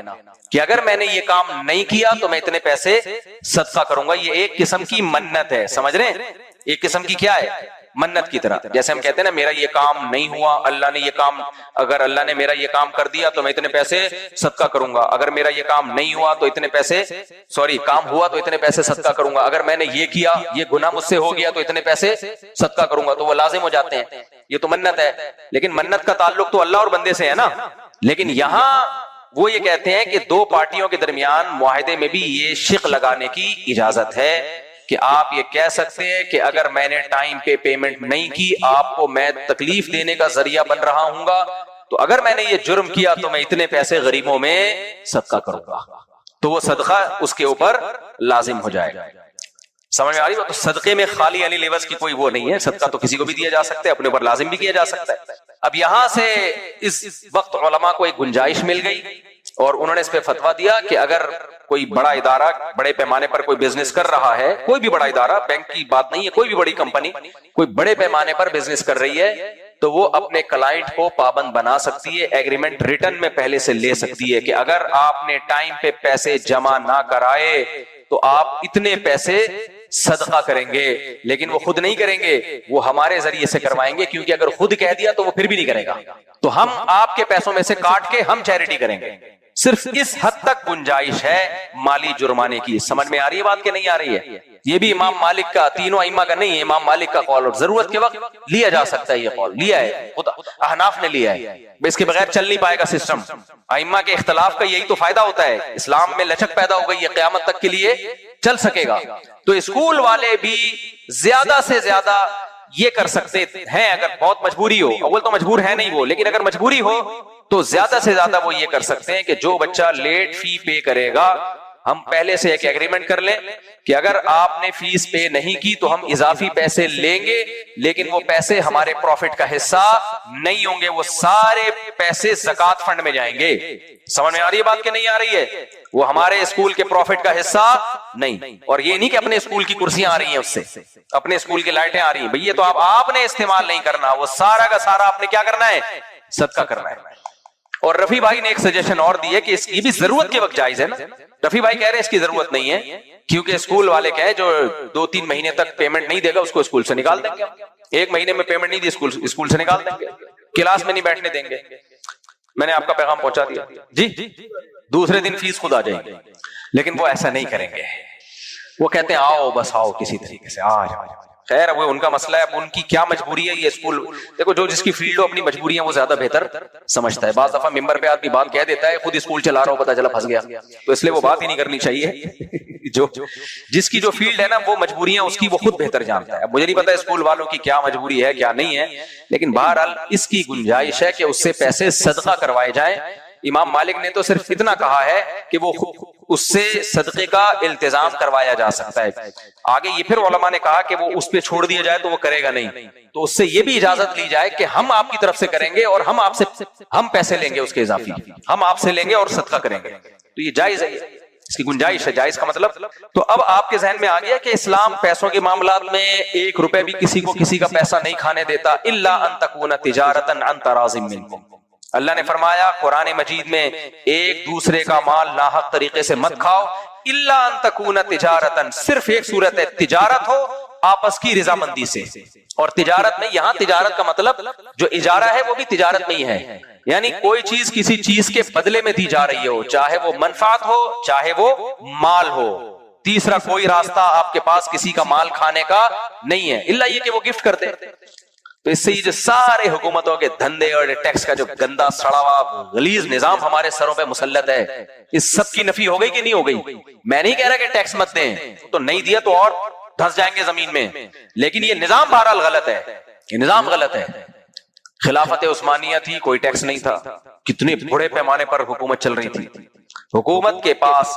کہ اگر میں نے یہ کام نہیں کیا تو میں اتنے پیسے صدقہ کروں گا. یہ ایک قسم کی منت ہے، سمجھ رہے ہیں؟ ایک قسم کی کیا ہے؟ منت کی طرح. جیسے ہم کہتے ہیں نا میرا یہ کام نہیں ہوا، اللہ نے یہ کام، اگر اللہ نے میرا یہ کام کر دیا تو میں اتنے پیسے صدقہ کروں گا. اگر میرا یہ کام نہیں ہوا تو اتنے پیسے، کام ہوا تو اتنے پیسے صدقہ کروں گا. اگر میں نے یہ کیا، یہ گناہ مجھ سے ہو گیا تو اتنے پیسے صدقہ کروں گا. تو وہ لازم ہو جاتے ہیں. یہ تو منت ہے، لیکن منت کا تعلق تو اللہ اور بندے سے ہے نا. لیکن یہاں وہ یہ کہتے ہیں کہ 2 پارٹیوں کے درمیان معاہدے میں بھی یہ شق لگانے کی اجازت ہے کہ آپ یہ کہہ سکتے ہیں کہ اگر میں نے ٹائم پہ پیمنٹ نہیں کی آپ کو میں تکلیف دینے کا ذریعہ بن رہا ہوں گا، تو اگر میں نے یہ جرم کیا تو میں اتنے پیسے غریبوں میں صدقہ کروں گا. تو وہ صدقہ اس کے اوپر لازم ہو جائے گا. سمجھ میں آ رہی ہے؟ تو صدقے میں خالی علی لیوز کی کوئی وہ نہیں ہے. صدقہ تو کسی کو بھی دیا جا سکتا ہے، اپنے اوپر لازم بھی کیا جا سکتا ہے. اب یہاں سے اس وقت علماء کو ایک گنجائش مل گئی اور انہوں نے اس پہ فتویٰ دیا کہ اگر کوئی بڑا ادارہ بڑے پیمانے پر کوئی بزنس کر رہا ہے، کوئی بھی بڑا ادارہ، بینک کی بات نہیں ہے، کوئی بھی بڑی کمپنی کوئی بڑے پیمانے پر بزنس کر رہی ہے تو وہ اپنے کلائنٹ کو پابند بنا سکتی ہے. ایگریمنٹ ریٹن میں پہلے سے لے سکتی ہے کہ اگر آپ نے ٹائم پہ پیسے جمع نہ کرائے تو آپ اتنے پیسے صدقہ کریں گے، لیکن وہ خود نہیں کریں گے، وہ ہمارے ذریعے سے کروائیں گے، کیونکہ اگر خود کہہ دیا تو وہ پھر بھی نہیں کرے گا، تو ہم آپ کے پیسوں میں سے کاٹ کے ہم چیریٹی کریں گے۔ صرف اس حد تک گنجائش ہے مالی جرمانے کی۔ سمجھ میں آ رہی ہے بات کہ نہیں آ رہی ہے؟ یہ بھی امام مالک کا، تینوں ائمہ کا نہیں ہے، امام مالک کا قول، اور ضرورت کے وقت لیا جا سکتا ہے، یہ قول لیا ہے، خود احناف نے لیا ہے، اس کے بغیر چل نہیں پائے گا سسٹم۔ ائمہ کے اختلاف کا یہی تو فائدہ ہوتا ہے، اسلام میں لچک پیدا ہو گئی ہے، قیامت تک کے لیے چل سکے گا۔ تو اسکول والے بھی زیادہ سے زیادہ یہ کر سکتے ہیں، اگر بہت مجبوری ہو، اول تو مجبور ہے نہیں وہ، لیکن اگر مجبوری ہو تو زیادہ سے زیادہ وہ یہ کر سکتے ہیں کہ جو بچہ لیٹ فی پے کرے گا، ہم پہلے سے ایک ایگریمنٹ کر لیں کہ اگر آپ نے فیس پے نہیں کی تو ہم اضافی پیسے لیں گے، لیکن وہ پیسے ہمارے پروفٹ کا حصہ نہیں ہوں گے، وہ سارے پیسے زکوٰۃ فنڈ میں جائیں گے۔ سمجھ میں آ رہی ہے بات کہ نہیں آ رہی ہے؟ وہ ہمارے اسکول کے پروفٹ کا حصہ نہیں، اور یہ نہیں کہ اپنے اسکول کی کرسیاں آ رہی ہیں، اس سے اپنے اسکول کی لائٹیں آ رہی ہیں، بھئی یہ تو آپ نے استعمال نہیں کرنا، وہ سارا کا سارا آپ نے کیا کرنا ہے؟ صدقہ کرنا ہے۔ اور رفیع بھائی نے ایک سجیشن اور دی ہے کہ اس کی بھی ضرورت کے وقت جائز ہے نا۔ رفیع بھائی کہہ رہے ہیں اس کی ضرورت نہیں ہے، کیونکہ اسکول والے کہیں جو 2-3 مہینے تک پیمنٹ نہیں دے گا اس کو اسکول سے نکال دیں گے، 1 مہینے میں پیمنٹ نہیں دی اسکول سے نکال دیں گے، کلاس میں نہیں بیٹھنے دیں گے۔ میں نے آپ کا پیغام پہنچا دیا جی، دوسرے دن فیس خود آ جائے گی، لیکن وہ ایسا نہیں کریں گے، وہ کہتے ہیں آؤ بس آؤ کسی طریقے سے آ جاؤ۔ خیر وہ ان کا مسئلہ ہے، اب ان کی کیا مجبوری ہے، یہ اسکول دیکھو، جو جس کی فیلڈ ہو اپنی مجبوریاں وہ زیادہ بہتر سمجھتا ہے۔ بعض دفعہ ممبر پہ آدمی بات کہہ دیتا ہے، خود اسکول چلا رہا ہو پتہ چلا پھنس گیا، تو اس لیے وہ بات ہی نہیں کرنی چاہیے۔ جو جس کی جو فیلڈ ہے نا وہ مجبوریاں اس کی وہ خود بہتر جانتا ہے۔ اب مجھے نہیں پتا اسکول والوں کی کیا مجبوری ہے کیا نہیں ہے، لیکن بہرحال اس کی گنجائش ہے کہ اس سے پیسے صدقہ کروائے جائیں۔ امام مالک نے تو صرف اتنا کہا ہے کہ وہ اس سے صدقے کا التزام کروایا جا سکتا ہے، آگے یہ پھر علماء نے کہا کہ وہ اس پہ چھوڑ دیا جائے تو وہ کرے گا نہیں، تو اس سے یہ بھی اجازت لی جائے کہ ہم آپ کی طرف سے کریں گے اور ہم پیسے لیں گے، اس کے اضافی ہم آپ سے لیں گے اور صدقہ کریں گے، تو یہ جائز ہے، اس کی گنجائش ہے۔ جائز کا مطلب تو اب آپ کے ذہن میں آ گیا کہ اسلام پیسوں کے معاملات میں 1 روپے بھی کسی کو کسی کا پیسہ نہیں کھانے دیتا، الا ان تکون تجارتا عن تراض منکم۔ اللہ نے فرمایا قرآن مجید میں ایک دوسرے کا مال ناحق طریقے سے مت کھاؤ، الا ان تکون تجارتا، صرف ایک صورت ہے تجارت ہو آپس کی رضامندی سے، اور تجارت میں یہاں تجارت کا مطلب جو اجارہ ہے وہ بھی تجارت میں ہی ہے، یعنی کوئی چیز کسی چیز کے بدلے میں دی جا رہی ہو، چاہے وہ منفعت ہو چاہے وہ مال ہو، تیسرا کوئی راستہ آپ کے پاس کسی کا مال کھانے کا نہیں ہے، الا یہ کہ وہ گفٹ کر دے۔ تو اس سے یہ جو سارے حکومتوں کے دھندے اور ٹیکس کا جو گندا سڑا ہوا غلیظ نظام ہمارے سروں پہ مسلط ہے، اس سب کی نفی ہو گئی کہ نہیں ہو گئی؟ میں نہیں کہہ رہا کہ ٹیکس مت دیں، تو نہیں دیا تو اور دھس جائیں گے زمین میں، لیکن یہ نظام بہرحال غلط ہے، یہ نظام غلط ہے۔ خلافت عثمانیہ تھی، کوئی ٹیکس نہیں تھا، کتنے بڑے پیمانے پر حکومت چل رہی تھی، حکومت کے پاس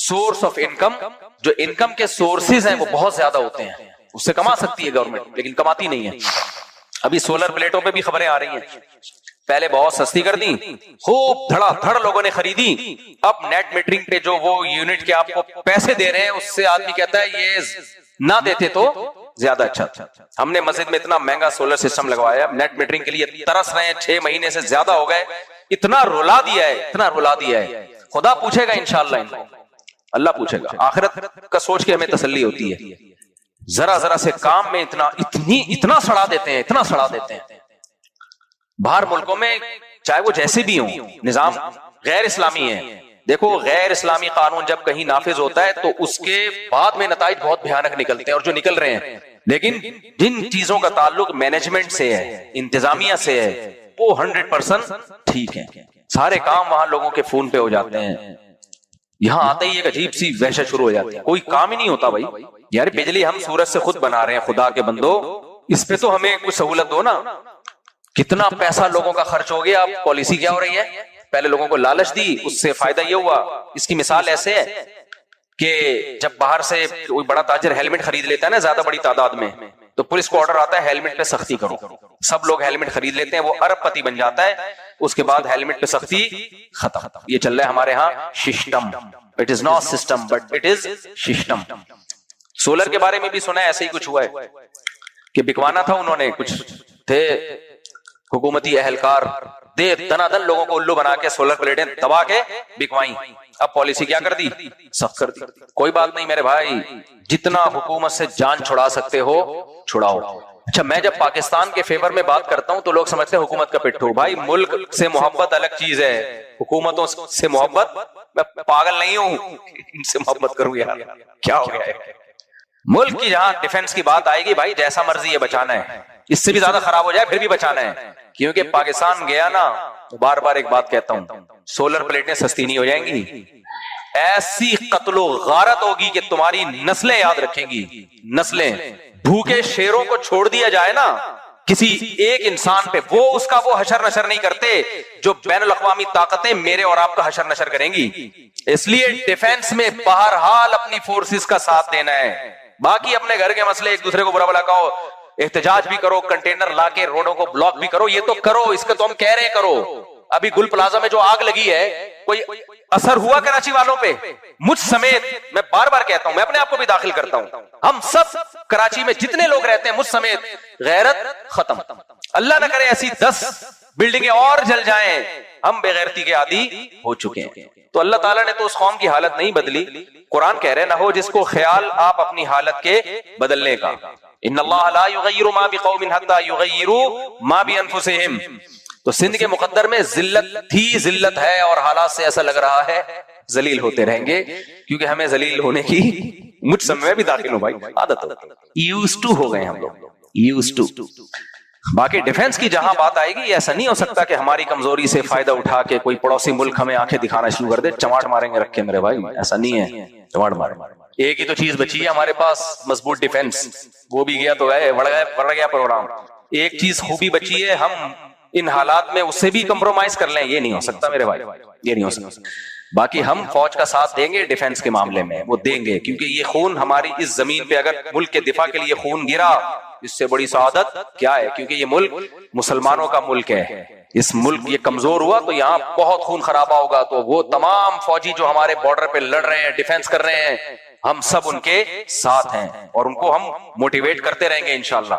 سورس آف انکم، جو انکم کے سورسز ہیں وہ بہت زیادہ ہوتے ہیں، اس سے کما سکتی ہے گورنمنٹ، لیکن کماتی نہیں ہے۔ ابھی سولر پلیٹوں پہ بھی خبریں آ رہی ہیں، پہلے بہت سستی کر دی، خوب دھڑا دھڑ لوگوں نے خریدی، اب نیٹ میٹرنگ پہ جو وہ یونٹ کے آپ کو پیسے دے رہے ہیں اس سے آدمی کہتا ہے یہ نہ دیتے تو زیادہ اچھا تھا۔ ہم نے مسجد میں اتنا مہنگا سولر سسٹم لگوایا، نیٹ میٹرنگ کے لیے ترس رہے ہیں، 6 مہینے سے زیادہ ہو گئے، اتنا رلا دیا ہے، اتنا رلا دیا ہے، خدا پوچھے گا انشاءاللہ ان کو، اللہ پوچھے گا، آخرت کا سوچ کے ہمیں تسلی ہوتی ہے۔ ذرا ذرا سے کام میں اتنا سڑا دیتے ہیں، اتنا سڑا دیتے ہیں۔ باہر ملکوں میں چاہے وہ جیسے بھی ہوں، نظام غیر اسلامی ہے، دیکھو غیر اسلامی قانون جب کہیں نافذ ہوتا ہے تو اس کے بعد میں نتائج بہت بھیانک نکلتے ہیں، اور جو نکل رہے ہیں، لیکن جن چیزوں کا تعلق مینجمنٹ سے ہے، انتظامیہ سے ہے، وہ 100% ٹھیک ہے، سارے کام وہاں لوگوں کے فون پہ ہو جاتے ہیں۔ یہاں آتے ہی ایک عجیب سی وحشت شروع ہو جاتی ہے، کوئی کام ہی نہیں ہوتا بھائی، یار بجلی ہم سورج سے خود بنا رہے ہیں، خدا کے بندو اس پہ تو ہمیں کچھ سہولت دو نا۔ کتنا پیسہ لوگوں کا خرچ ہو گیا، اب پالیسی کیا ہو رہی ہے، پہلے لوگوں کو لالچ دی، اس سے فائدہ یہ ہوا، اس کی مثال ایسے ہے کہ جب باہر سے کوئی بڑا تاجر ہیلمٹ خرید لیتا ہے نا زیادہ بڑی تعداد میں، تو پولیس کو آرڈر آتا ہے ہیلمٹ پہ سختی کرو، سب لوگ ہیلمٹ خرید لیتے ہیں، وہ ارب پتی بن جاتا ہے، اس کے بعد ہیلمٹ پہ سختی ختم۔ یہ چل رہا ہے ہمارے ہاں system, it is not system but it is system. Solar کے بارے میں بھی سنا ہے ایسے ہی کچھ ہوا ہے کہ بکوانا تھا، انہوں نے کچھ تھے حکومتی اہلکار دے دنا دن لوگوں کو الو بنا کے سولر پلیٹیں دبا کے بکوائیں. اب پالیسی کیا کر دی؟ سخت کر دی. کوئی بات نہیں میرے بھائی، جتنا حکومت سے جان چھڑا سکتے ہو چھڑاؤ. اچھا، میں جب پاکستان کے فیور میں بات کرتا ہوں تو لوگ سمجھتے ہیں حکومت کا پٹھو. بھائی ملک سے محبت الگ چیز ہے، حکومتوں سے محبت، میں پاگل نہیں ہوں ان سے محبت کروں یار، کیا ہو گیا ہے. ملک کی جہاں ڈیفنس کی بات آئے گی بھائی جیسا مرضی ہے بچانا ہے، اس سے بھی زیادہ خراب ہو جائے پھر بھی بچانا ہے. کیونکہ پاکستان گیا نا، بار بار ایک بات کہتا ہوں، سولر پلیٹیں سستی نہیں ہو جائیں گی، ایسی قتل و غارت ہوگی کہ تمہاری نسلیں یاد رکھیں گی. نسلیں بھوکے شیروں کو چھوڑ دیا جائے نا کسی ایک انسان پہ، وہ اس کا وہ حشر نشر نہیں کرتے جو بین الاقوامی طاقتیں میرے اور آپ کا حشر نشر کریں گی. اس لیے ڈیفنس میں بہرحال اپنی فورسز کا ساتھ دینا ہے. باقی اپنے گھر کے مسئلے ایک دوسرے کو برا بلا کہو، احتجاج بھی کرو، کنٹینر لا کے روڈوں کو بلاک بھی کرو، یہ تو کرو، اس کا تو ہم کہہ رہے ہیں کرو. ابھی گل پلازا میں جو آگ لگی ہے کوئی اثر ہوا کراچی والوں پہ؟ مجھ سمیت، میں بار بار کہتا ہوں، میں اپنے آپ کو بھی داخل کرتا ہوں، ہم سب کراچی میں جتنے لوگ رہتے ہیں مجھ سمیت غیرت ختم. اللہ نہ کرے ایسی 10 بلڈنگیں اور جل جائیں، ہم بے غیرتی کے عادی ہو چکے ہیں. تو اللہ تعالیٰ نے تو اس قوم کی حالت نہیں بدلی. قرآن کہہ رہے نہ ہو جس کو خیال آپ اپنی حالت کے بدلنے کا. ان اللہ لا یغیر ما بقوم حتی یغیروا ما بانفسہم. تو سندھ کے مقدر میں ذلت تھی، ذلت ہے، اور حالات سے ایسا لگ رہا ہے ذلیل ہوتے رہیں گے، کیونکہ ہمیں ذلیل ہونے کی، مجھ سب میں بھی داخل ہوں بھائی، عادت ہو، یوز ٹو ہو گئے ہم لوگ، یوز ٹو. باقی ڈیفنس کی جہاں بات آئے گی، ایسا نہیں ہو سکتا کہ ہماری کمزوری سے فائدہ اٹھا کے کوئی پڑوسی ملک ہمیں آنکھیں دکھانا شروع کر دے، چماٹ ماریں گے رکھ کے میرے بھائی، ایسا نہیں ہے، چماٹ ماریں. ایک ہی تو چیز بچی ہے ہمارے پاس، مضبوط ڈیفنس، وہ بھی گیا تو گئے، بڑھ گیا پروگرام. ایک چیز خوبی بچی ہے، ہم ان حالات میں اس سے بھی کمپرومائز کر لیں، یہ نہیں ہو سکتا میرے بھائی، یہ نہیں ہو سکتا. باقی ہم فوج کا ساتھ دیں گے ڈیفنس کے معاملے میں، وہ دیں گے، کیونکہ یہ خون ہماری اس زمین پہ اگر ملک کے دفاع کے لیے خون گرا، اس سے بڑی سعادت کیا ہے؟ کیونکہ یہ ملک مسلمانوں کا ملک ہے. اس ملک یہ کمزور ہوا تو یہاں بہت خون خرابہ ہوگا. تو وہ تمام فوجی جو ہمارے بارڈر پہ لڑ رہے ہیں، ڈیفنس کر رہے ہیں، ہم سب ان کے ساتھ ہیں اور ان کو ہم موٹیویٹ کرتے رہیں گے انشاءاللہ.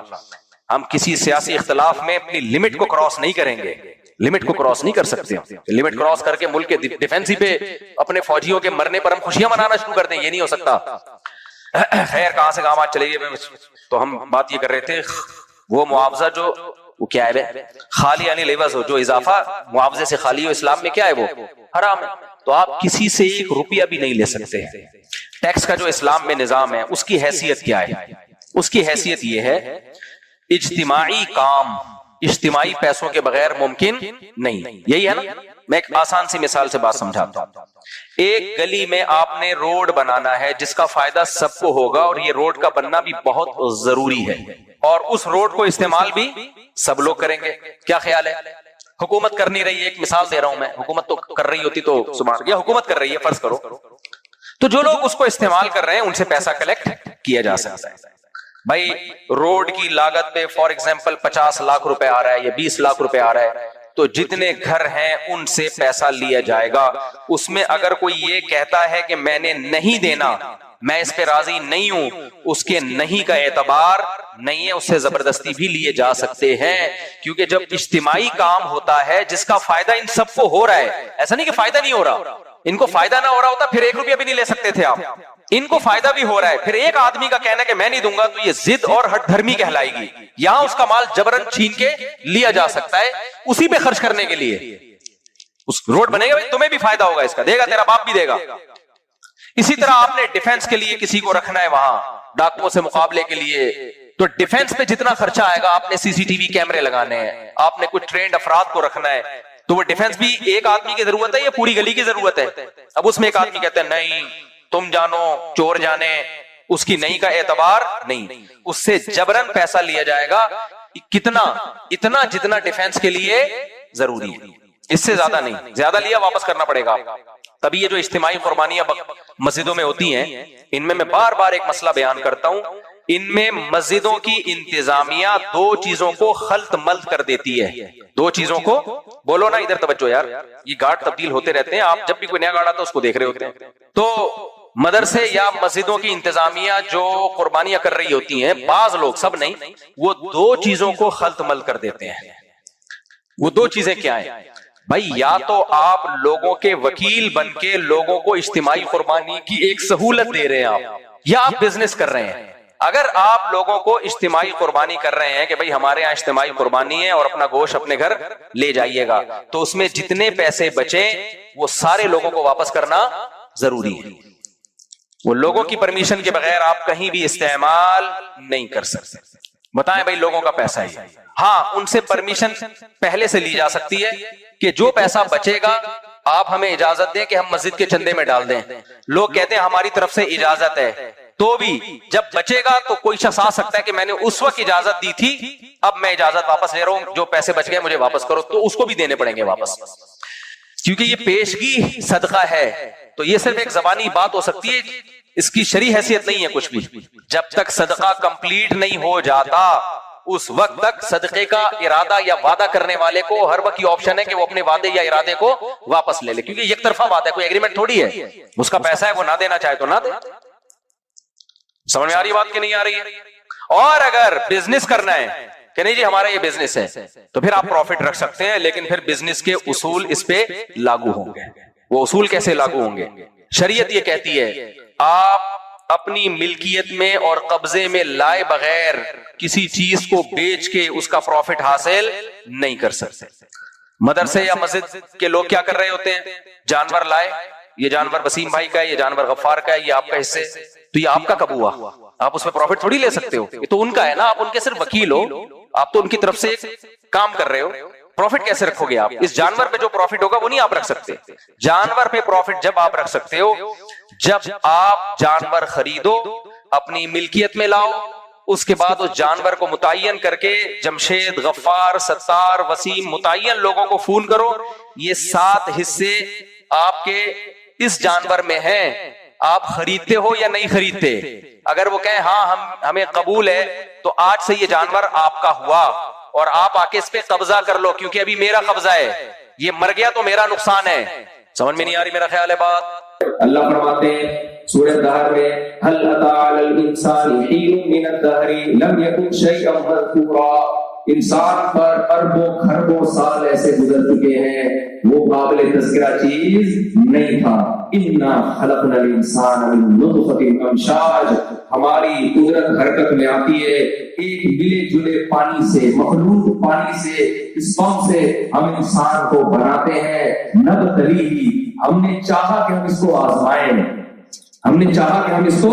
ہم کسی سیاسی اختلاف میں اپنی لمٹ کو کراس نہیں کریں گے، لمٹ کو کراس نہیں کر سکتے. لمٹ کراس کر کے ملک کے ڈیفنس ہی پہ اپنے فوجیوں کے مرنے پر ہم خوشیاں منانا شروع کر دیں، یہ نہیں ہو سکتا. خیر کہاں سے کہاں بات چلے گی. تو ہم بات یہ کر رہے تھے، وہ معاوضہ جو وہ کیا ہے خالی یعنی لیوز ہو، جو اضافہ معاوضے سے خالی ہو اسلام میں کیا ہے؟ وہ حرام ہے. تو آپ کسی سے 1 روپیہ بھی نہیں لے سکتے ہیں. ٹیکس کا جو اسلام میں نظام ہے اس کی حیثیت کیا ہے؟ اس کی حیثیت یہ ہے، اجتماعی کام اجتماعی پیسوں کے بغیر ممکن نہیں. یہی ہے نا. میں ایک آسان سی مثال سے بات سمجھاتا ہوں. ایک گلی میں آپ نے روڈ بنانا ہے جس کا فائدہ سب کو ہوگا، اور یہ روڈ کا بننا بھی بہت ضروری ہے، اور اس روڈ کو استعمال بھی سب لوگ کریں گے. کیا خیال ہے؟ حکومت کر نہیں رہی ہے، ایک مثال دے رہا ہوں میں، حکومت تو کر رہی ہوتی تو سبحان، یا حکومت کر رہی ہے فرض کرو، تو جو لوگ اس کو استعمال کر رہے ہیں ان سے پیسہ کلیکٹ کیا جا سکتا ہے. بھائی روڈ کی لاگت پہ فار ایگزامپل 50 لاکھ روپے آ رہا ہے یا 20 لاکھ روپے آ رہا ہے، تو جتنے گھر ہیں ان سے پیسہ لیا جائے گا. اس میں اگر کوئی یہ کہتا ہے کہ میں نے نہیں دینا، میں اس پہ راضی نہیں ہوں، اس کے نہیں کا اعتبار نہیں ہے، اس سے زبردستی بھی لیے جا سکتے ہیں. کیونکہ جب اجتماعی کام ہوتا ہے جس کا فائدہ ان سب کو ہو رہا ہے، ایسا نہیں کہ فائدہ نہیں ہو رہا، ان کو فائدہ نہ ہو رہا ہوتا پھر 1 روپیہ بھی نہیں لے سکتے تھے آپ. ان کو فائدہ بھی ہو رہا ہے، پھر ایک آدمی کا کہنا کہ میں نہیں دوں گا تو یہ ضد اور ہٹ دھرمی کہلائے گی. یہاں اس کا مال جبرن چھین کے لیا جا سکتا ہے اسی پہ خرچ کرنے کے لیے. اس روڈ بنے گا، تمہیں بھی فائدہ ہوگا اس کا، دے گا تیرا باپ بھی دے گا. اسی طرح آپ نے ڈیفنس کے لیے کسی کو رکھنا ہے وہاں ڈاکوؤں سے مقابلے کے لیے، تو ڈیفنس پہ جتنا خرچہ آئے گا، آپ نے CCTV کیمرے لگانے ہیں، آپ نے کچھ ٹرینڈ افراد کو رکھنا ہے، تو وہ ڈیفنس بھی ایک آدمی کی ضرورت ہے یا پوری گلی کی ضرورت ہے؟ اب اس میں ایک آدمی کہتا ہے نہیں تم جانو چور جانے، اس کی نہیں کا اعتبار نہیں، اس سے جبرن پیسہ لیا جائے گا. کتنا؟ اتنا جتنا ڈیفنس کے لیے ضروری ہے، اس سے زیادہ نہیں. زیادہ لیا واپس کرنا پڑے گا. تبھی یہ جو اجتماعی قربانیاں مسجدوں میں ہوتی ہیں، ان میں بار بار ایک مسئلہ بیان کرتا ہوں، ان میں مسجدوں کی انتظامیہ 2 چیزوں کو خلط ملط کر دیتی ہے. 2 چیزوں کو، بولو نا ادھر توجہ یار، یہ گارڈ تبدیل ہوتے رہتے ہیں، آپ جب بھی کوئی نیا گارڈ آتا ہے اس کو دیکھ رہے ہوتے ہیں. تو مدرسے یا مسجدوں کی انتظامیہ جو قربانیاں کر رہی ہوتی ہیں، بعض لوگ، سب نہیں، وہ 2 چیزوں کو خلط ملط کر دیتے ہیں. وہ دو چیزیں کیا ہیں بھائی؟ یا تو آپ لوگوں کے وکیل بن کے لوگوں کو اجتماعی قربانی کی ایک سہولت دے رہے ہیں آپ، یا آپ بزنس کر رہے ہیں۔ اگر آپ لوگوں کو اجتماعی قربانی کر رہے ہیں کہ بھائی ہمارے یہاں اجتماعی قربانی ہے اور اپنا گوشت اپنے گھر لے جائیے گا، تو اس میں جتنے پیسے بچے وہ سارے لوگوں کو واپس کرنا ضروری ہے۔ وہ لوگوں کی پرمیشن کے بغیر آپ کہیں بھی استعمال نہیں کر سکتے۔ بتائیں بھائی لوگوں کا پیسہ ہے، ہاں ان سے پرمیشن پہلے سے لی جا سکتی ہے کہ جو پیسہ بچے گا آپ ہمیں اجازت دیں کہ ہم مسجد کے چندے میں ڈال دیں۔ لوگ کہتے ہیں ہماری طرف سے اجازت ہے، تو بھی جب بچے گا تو کوئی شخص آ سکتا ہے کہ میں نے اس وقت اجازت دی تھی، اب میں اجازت واپس لے رہا ہوں، جو پیسے بچ گئے مجھے واپس کرو، تو اس کو بھی دینے پڑیں گے واپس، کیونکہ یہ پیشگی صدقہ ہے۔ تو یہ صرف ایک زبانی بات ہو سکتی ہے، اس کی شرعی حیثیت نہیں ہے کچھ بھی۔ جب تک صدقہ کمپلیٹ نہیں ہو جاتا اس وقت تک صدقے کا ارادہ یا وعدہ کرنے والے کو ہر وقت یہ آپشن ہے کہ وہ اپنے وعدے یا ارادے کو واپس لے لے، کیونکہ یک طرفہ بات ہے، کوئی ایگریمنٹ تھوڑی ہے، اس کا پیسہ ہے، وہ نہ دینا چاہے تو نہ دے۔ سمجھ میں آ رہی بات کہ نہیں آ رہی ہے؟ اور اگر بزنس کرنا ہے کہ نہیں جی ہمارا یہ بزنس ہے، تو پھر آپ پروفٹ رکھ سکتے ہیں، لیکن پھر بزنس کے اصول اس پہ لاگو ہوں گے۔ وہ اصول کیسے لاگو ہوں گے؟ شریعت یہ کہتی ہے آپ اپنی ملکیت میں اور قبضے میں لائے بغیر کسی چیز کو بیچ کے اس کا پروفٹ حاصل نہیں کر سکتے۔ مدرسے یا مسجد کے لوگ کیا کر رہے ہوتے ہیں؟ جانور لائے، یہ جانور وسیم بھائی کا ہے، یہ جانور غفار کا ہے، یہ آپ کا حصہ ہے، تو یہ آپ کا کب ہوا؟ آپ اس میں پروفٹ تھوڑی لے سکتے ہو، یہ تو ان کا ہے نا، آپ ان کے صرف وکیل ہو، آپ تو ان کی طرف سے کام کر رہے ہو۔ پروفٹ کیسے رکھو گے آپ؟ اس جانور پہ جو پروفٹ ہوگا وہ نہیں آپ رکھ سکتے۔ جانور پہ پروفٹ جب آپ رکھ سکتے ہو جب آپ جانور خریدو، اپنی ملکیت میں لاؤ، اس کے بعد اس جانور کو متعین کر کے جمشید، غفار، ستار، وسیم متعین لوگوں کو فون کرو، یہ 7 حصے آپ کے اس جانور میں ہیں، آپ خریدتے ہو یا نہیں خریدتے؟ اگر وہ کہیں ہاں ہمیں قبول ہے، تو آج سے یہ جانور آپ کا ہوا اور آپ آ کے اس پہ قبضہ کر لو، کیونکہ ابھی میرا قبضہ ہے، یہ مر گیا تو میرا نقصان ہے۔ سمجھ میں نہیں آ رہی میرا خیال ہے بات؟ اللہ فرماتے ہیں سورہ دہر میں هل اتى على الانسان حين من الدهر لم يكن شيئا مذكورا، انسان پر اربوں خربوں سال ایسے گزر چکے ہیں وہ قابل تذکرہ چیز نہیں تھا۔ انا خلقنا الانسان من نطفة امشاج، ہماری قدرت حرکت میں آتی ہے ایک ملے جلے پانی سے، مخلوق پانی سے، اسپم سے ہم انسان کو بناتے ہیں۔ نبتلیہ، ہم نے چاہا کہ ہم اس کو آزمائیں، ہم نے چاہا کہ ہم اس کو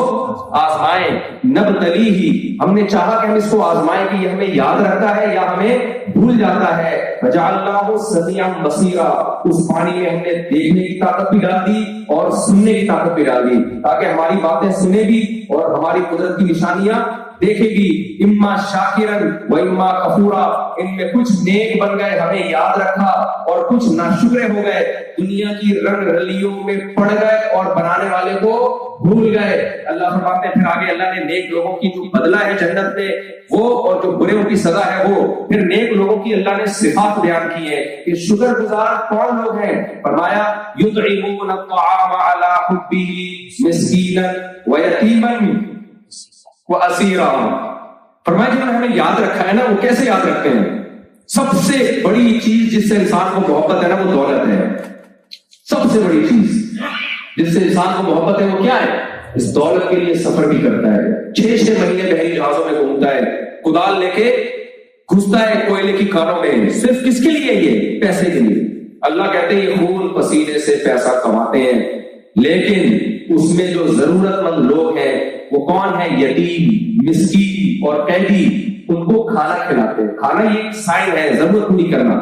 آزمائیں۔ نبتلیہ، ہم نے چاہا کہ ہم اس کو آزمائیں کہ یہ ہمیں یاد رکھتا ہے یا ہمیں بھول جاتا ہے۔ فجعلناہ سمیعا بصیرا، اس پانی میں ہم نے دیکھنے کی طاقت بھی ڈال دی اور سننے کی طاقت بھی ڈال دی، تاکہ ہماری باتیں سنے بھی اور ہماری قدرت کی نشانیاں دیکھے گی۔ اما شاکرن و اما کفورا، ان میں کچھ نیک بن گئے ہمیں یاد رکھا اور کچھ ناشکرے ہو گئے، دنیا کی رنگ رلیوں میں پڑ گئے اور بنانے والے کو بھول گئے۔ اللہ فرماتے ہیں پھر آگے اللہ نے نیک لوگوں کی جو بدلہ ہے جنت میں وہ، اور جو برے کی سزا ہے وہ، پھر نیک لوگوں کی اللہ نے صفات بیان کی ہے کہ شکر گزار کون لوگ ہیں۔ فرمایا یطعمون الطعام علی حبہ مسکینا ویتیما واسیرا، فرمایا جنہوں نے ہمیں یاد رکھا ہے نا، وہ کیسے یاد رکھتے ہیں؟ سب سے بڑی چیز جس سے انسان کو محبت ہے نا وہ دولت ہے۔ سب سے بڑی چیز جس سے انسان کو محبت ہے وہ کیا ہے؟ اس دولت کے لیے سفر بھی کرتا ہے، 6 مہینے بحری جہازوں میں گھومتا ہے، کدال لے کے گھستا ہے کوئلے کی کانوں میں، صرف کس کے لیے؟ یہ پیسے کے لیے۔ اللہ کہتے ہیں یہ خون پسینے سے پیسہ کماتے ہیں، لیکن اس میں جو ضرورت مند لوگ ہیں وہ کون ہے؟ یتیم، مسکین اور قیدی، ان کو کھانا کھلاتے ہیں۔ کھانا یہ ایک سائن ہے، ضرورت پوری کرنا۔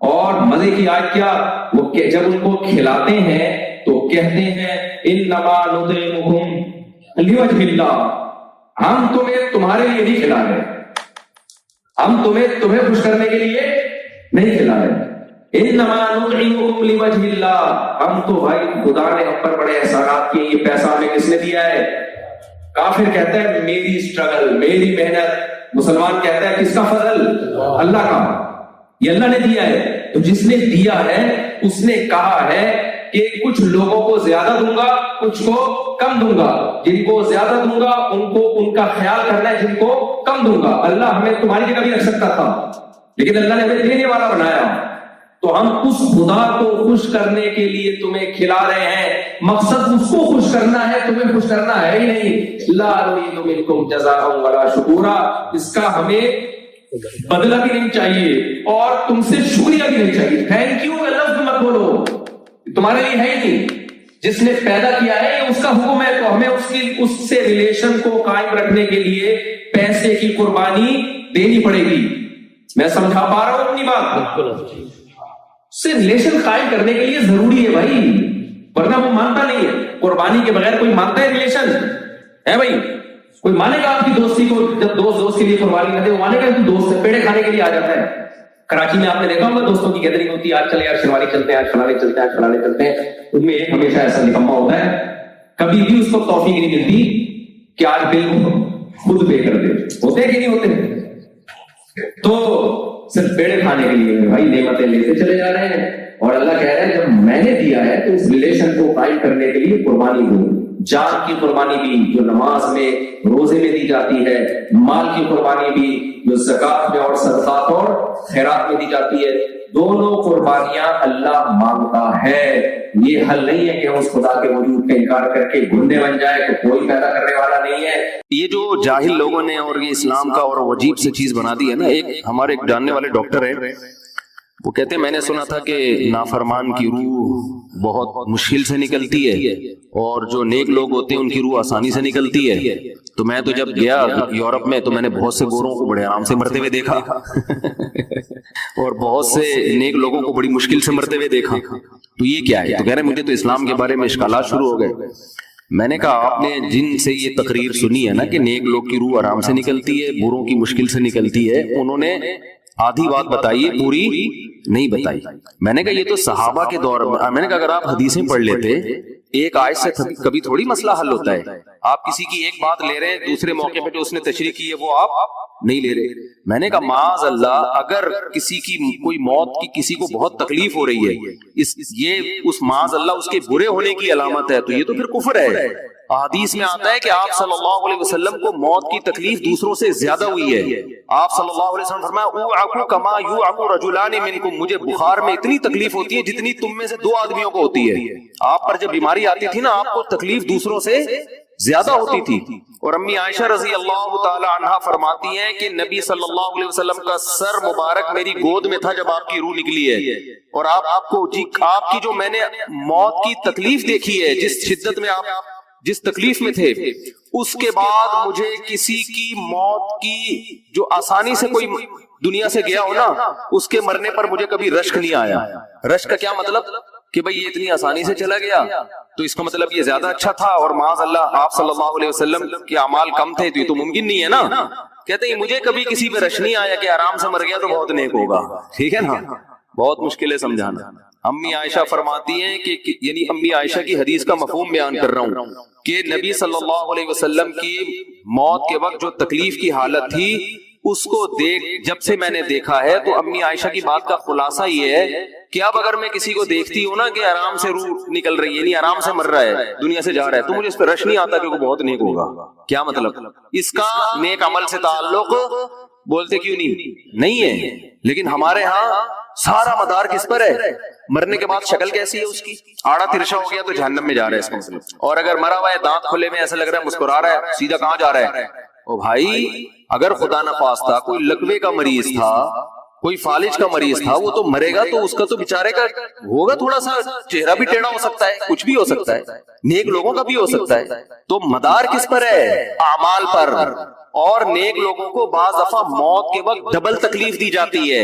اور مزے کی آیت کیا، وہ جب ان کو کھلاتے ہیں تو کہتے ہیں انما نطعمکم لوجہ اللہ، ہم تمہیں تمہارے لیے نہیں کھلا رہے، ہم تمہیں خوش کرنے کے لیے نہیں کھلا رہے۔ انما نطعمکم لوجہ اللہ، ہم تو بھائی خدا نے ہم پر بڑے احسانات کیے، یہ پیسہ ہمیں کس نے دیا ہے؟ کافر کہتا ہے میری اسٹرگل، میری محنت، مسلمان کہتا ہے کس کا فضل؟ اللہ کا، یہ اللہ نے دیا ہے۔ تو جس نے دیا ہے اس نے کہا ہے کہ کچھ لوگوں کو زیادہ دوں گا، کچھ کو کم دوں گا، جن کو زیادہ دوں گا ان کو ان کا خیال کرنا ہے، جن کو کم دوں گا۔ اللہ ہمیں تمہاری جگہ بھی رکھ سکتا تھا، لیکن اللہ نے ہمیں دینے والا بنایا، تو ہم اس خدا کو خوش کرنے کے لیے تمہیں کھلا رہے ہیں، مقصد اس کو خوش کرنا ہے، تمہیں خوش کرنا ہے ہی نہیں۔ لا نريد منکم جزاء ولا شکورا، اس کا ہمیں بدلہ بھی نہیں چاہیے اور تم سے شکریہ بھی نہیں چاہیے۔ تھینک یو کا لفظ مت بولو، تمہارے لیے ہے ہی نہیں، جس نے پیدا کیا ہے یہ اس کا حکم ہے، تو ہمیں اس سے ریلیشن کو قائم رکھنے کے لیے پیسے کی قربانی دینی پڑے گی۔ میں سمجھا پا رہا ہوں اپنی بات؟ اس سے ریلیشن قائم کرنے کے لیے ضروری ہے بھائی، ورنہ وہ مانتا نہیں ہے۔ قربانی کے بغیر کوئی مانتا ہے ریلیشن ہے بھائی؟ کوئی مانے گا آپ کی دوستی کو؟ جب دوست کے لیے قربانی نہ دے، وہ مانے گا کہ دوست سے پیڑے کھانے کے لیے آ جاتا ہے؟ کراچی میں آپ نے دیکھا ہوگا دوستوں کی گیدرنگ ہوتی ہے، آج چلے یار شنواری چلتے ہیں، آج فلانے چلتے ہیں، آج فلانے چلتے ہیں، ان میں ایک ہمیشہ ایسا نکما ہوتا ہے، کبھی بھی اس کو توفیق نہیں ملتی کہ آج بل خود پے کر دے۔ ہوتے ہیں کہ نہیں ہوتے؟ تو صرف پیڑے کھانے کے لیے بھائی نعمتیں لیتے چلے جا رہے ہیں، اور اللہ کہہ رہے ہیں جب میں نے دیا ہے تو اس ریلیشن کو قائم کرنے کے لیے قربانی دو۔ جان کی قربانی بھی جو نماز میں روزے میں دی جاتی ہے، مال کی قربانی بھی جو زکات میں اور صدقات اور خیرات میں دی جاتی ہے، دونوں قربانیاں اللہ مانگتا ہے۔ یہ حل نہیں ہے کہ ہم اس خدا کے وجود کا انکار کر کے گھنڈے بن جائے تو کوئی پیدا کرنے والا نہیں ہے۔ یہ جو جاہل لوگوں نے اور یہ اسلام کا اور عجیب سے چیز بنا دی ہے نا، ہمارے ایک جاننے والے ڈاکٹر ہیں، وہ کہتے ہیں میں نے سنا تھا کہ نافرمان کی روح بہت مشکل سے نکلتی ہے اور جو نیک لوگ ہوتے ہیں ان کی روح آسانی سے نکلتی ہے۔ تو میں تو جب گیا یورپ میں تو میں نے بہت سے گوروں کو بڑے آرام سے مرتے ہوئے دیکھا اور بہت سے نیک لوگوں کو بڑی مشکل سے مرتے ہوئے دیکھا۔ تو یہ کیا ہے؟ تو کہہ رہے مجھے تو اسلام کے بارے میں اشکالات شروع ہو گئے۔ میں نے کہا آپ نے جن سے یہ تقریر سنی ہے نا کہ نیک لوگ کی روح آرام سے نکلتی ہے، بروں کی مشکل سے نکلتی ہے، انہوں نے آدھی بات بتائی، پوری نہیں بتائی۔ میں نے کہا یہ تو صحابہ کے دور میں نے کہا اگر آپ حدیثیں پڑھ لیتے، ایک آیت سے کبھی تھوڑی مسئلہ حل ہوتا ہے۔ آپ کسی کی ایک بات لے رہے ہیں، دوسرے موقع پہ جو اس نے تشریح کی ہے وہ آپ نہیں لے رہے۔ میں نے کہا معاذ اللہ، اگر کسی کی کوئی موت کی کسی کو بہت تکلیف ہو رہی ہے، یہ اس معاذ اللہ اس کے برے ہونے کی علامت ہے، تو یہ تو پھر کفر ہے۔ حدیث میں آتا ہے کہ آپ صلی اللہ علیہ وسلم کو موت کی تکلیف دوسروں سے زیادہ ہوئی ہے۔ آپ صلی اللہ علیہ وسلم فرمایا اوعکو کما یوعکو رجلان منکم، مجھے بخار میں اتنی تکلیف ہوتی ہے جتنی تم میں سے دو آدمیوں کو ہوتی ہے۔ آپ پر جب بیماری آتی تھی نا، آپ کو تکلیف دوسروں سے زیادہ ہوتی تھی۔ اور امی عائشہ رضی اللہ تعالی عنہا فرماتی ہیں کہ نبی صلی اللہ علیہ وسلم کا سر مبارک میری گود میں تھا جب آپ کی روح نکلی ہے، اور آپ کی جو میں نے موت کی تکلیف دیکھی ہے، جس شدت میں آپ جس تکلیف میں تھے، اس کے بعد مجھے کسی کی موت کی جو آسانی سے کوئی دنیا سے گیا ہو نا، اس کے مرنے پر مجھے کبھی رشک نہیں آیا۔ رشک کا کیا مطلب؟ کہ بھئی یہ اتنی آسانی سے چلا گیا تو اس کا مطلب یہ زیادہ اچھا تھا، اور معاذ اللہ آپ صلی اللہ علیہ وسلم کے اعمال کم تھے، تو یہ تو ممکن نہیں ہے نا۔ کہتے ہیں مجھے کبھی کسی پہ رشک نہیں آیا کہ آرام سے مر گیا تو بہت نیک ہوگا۔ ٹھیک ہے نا، بہت مشکل ہے سمجھانا۔ امی عائشہ فرماتی ہیں کہ یعنی امی عائشہ کی حدیث کا مفہوم بیان کر رہا ہوں کہ نبی صلی اللہ علیہ وسلم کی موت کے وقت جو تکلیف کی حالت تھی، اس کو جب سے میں نے دیکھا ہے، تو امی عائشہ کی بات کا خلاصہ یہ ہے کہ اب اگر میں کسی کو دیکھتی ہوں نا کہ آرام سے روح نکل رہی ہے، یعنی آرام سے مر رہا ہے، دنیا سے جا رہا ہے، تو مجھے اس پہ رش نہیں آتا کہ وہ بہت نیک ہوگا۔ کیا مطلب؟ اس کا نیک عمل سے تعلق بولتے کیوں نہیں ہے؟ لیکن ہمارے ہاں سارا مدار کس پر ہے؟ مرنے کے بعد شکل کیسی ہے اس کی؟ آڑا ترشا ہو گیا تو جہنم میں جا رہا ہے اس کا مطلب۔ اور اگر مرا ہوا ہے، دانت کھلے میں، ایسا لگ رہا ہے مسکرا رہا ہے، سیدھا کہاں جا رہا ہے؟ او بھائی، اگر خدا نخواستہ کوئی لکوے کا مریض تھا، کوئی فالج کا مریض تھا، وہ تو مرے گا تو اس کا تو بیچارے کا ہوگا تھوڑا سا چہرہ بھی ٹیڑھا ہو سکتا ہے، کچھ بھی ہو سکتا ہے، نیک لوگوں کا بھی ہو سکتا ہے۔ تو مدار کس پر ہے؟ اعمال پر۔ اور نیک لوگوں کو بعض دفعہ موت کے وقت ڈبل تکلیف دی جاتی ہے۔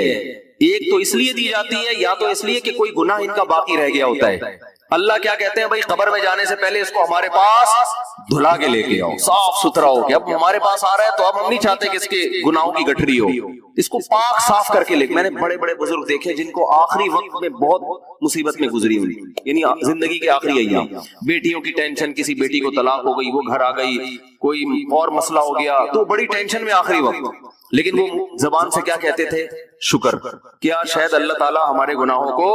ایک تو اس لیے دی جاتی ہے، یا تو اس لیے کہ کوئی گناہ ان کا باقی رہ گیا ہوتا ہے۔ اللہ کیا کہتے ہیں؟ بھائی قبر میں جانے سے پہلے اس کو ہمارے پاس دھلا کے لے کے آؤ، صاف ستھرا ہو کے۔ اب ہمارے پاس آ رہا ہے تو اب ہم نہیں چاہتے کہ اس کے گناہوں کی گٹھری ہو، اس کو پاک صاف کر کے لے۔ میں نے بڑے بڑے بزرگ دیکھے جن کو آخری وقت میں بہت مصیبت میں گزری ہوئی، یعنی زندگی کے آخری ایام، بیٹیوں کی ٹینشن، کسی بیٹی کو طلاق ہو گئی، وہ گھر آ گئی، کوئی اور مسئلہ ہو گیا، تو بڑی ٹینشن میں آخری وقت، لیکن وہ زبان سے کیا کہتے تھے؟ شکر. کیا شاید اللہ تعالیٰ ہمارے گناہوں کو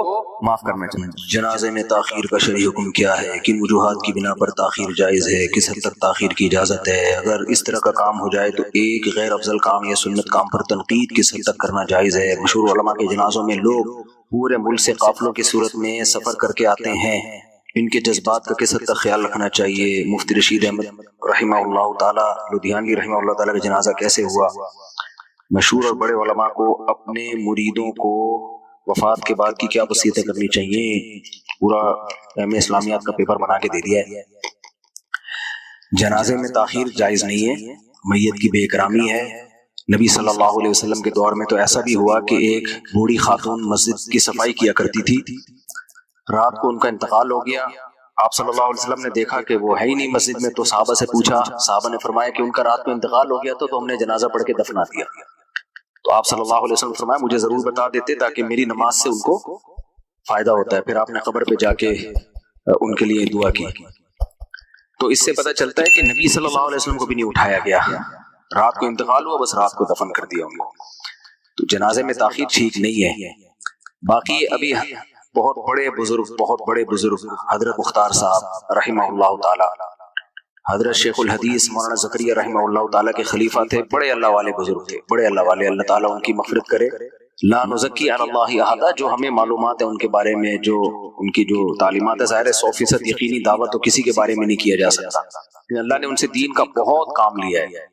معاف کرنا چاہتے ہیں. جنازے میں تاخیر کا شرعی حکم کیا ہے؟ کن وجوہات کی بنا پر تاخیر جائز ہے؟ کس حد تک تاخیر کی اجازت ہے؟ اگر اس طرح کا کام ہو جائے تو ایک غیر افضل کام یا سنت کام پر تنقید کس حد تک کرنا جائز ہے؟ مشہور علماء کے جنازوں میں لوگ پورے ملک سے قافلوں کی صورت میں سفر کر کے آتے ہیں، ان کے جذبات کا کس حد تک خیال رکھنا چاہیے؟ مفتی رشید احمد رحمہ اللہ تعالی لدھیانوی رحمہ اللہ تعالی کا جنازہ کیسے ہوا؟ مشہور اور بڑے علماء کو اپنے مریدوں کو وفات کے بعد کی کیا وصیتیں کرنی چاہیے؟ پورا ایم اسلامیات کا پیپر بنا کے دے دیا ہے. جنازے میں تاخیر جائز نہیں ہے، میت کی بے اکرامی ہے. نبی صلی اللہ علیہ وسلم کے دور میں تو ایسا بھی ہوا کہ ایک بوڑھی خاتون مسجد کی صفائی کیا کرتی تھی، رات کو ان کا انتقال ہو گیا. آپ صلی اللہ علیہ وسلم نے دیکھا کہ وہ ہے ہی نہیں مسجد میں، تو صحابہ سے پوچھا، صحابہ نے فرمایا کہ ان کا رات کو انتقال ہو گیا تو ہم نے جنازہ پڑھ کے دفنا دیا. تو آپ صلی اللہ علیہ وسلم نے فرمایا مجھے ضرور بتا دیتے تاکہ میری نماز سے ان کو فائدہ ہوتا ہے. پھر آپ نے قبر پہ جا کے ان کے لیے دعا کی. تو اس سے پتہ چلتا ہے کہ نبی صلی اللہ علیہ وسلم کو بھی نہیں اٹھایا گیا، رات کو انتقال ہوا، بس رات کو دفن کر دیا ان کو. تو جنازے میں تاخیر ٹھیک نہیں ہے. باقی ابھی بہت بڑے بزرگ حضرت مختار صاحب رحمہ اللہ تعالی، حضرت شیخ الحدیث مولانا زکریا رحمہ اللہ تعالیٰ کے خلیفہ تھے، بڑے اللہ والے بزرگ تھے، بڑے اللہ والے. اللہ تعالیٰ ان کی مغفرت کرے. لا نزکی علی اللہ احدا، جو ہمیں معلومات ہے ان کے بارے میں، جو ان کی جو تعلیمات ہے، ظاہر ہے 100% یقینی دعویٰ تو کسی کے بارے میں نہیں کیا جا سکتا. اللہ نے ان سے دین کا بہت کام لیا ہے.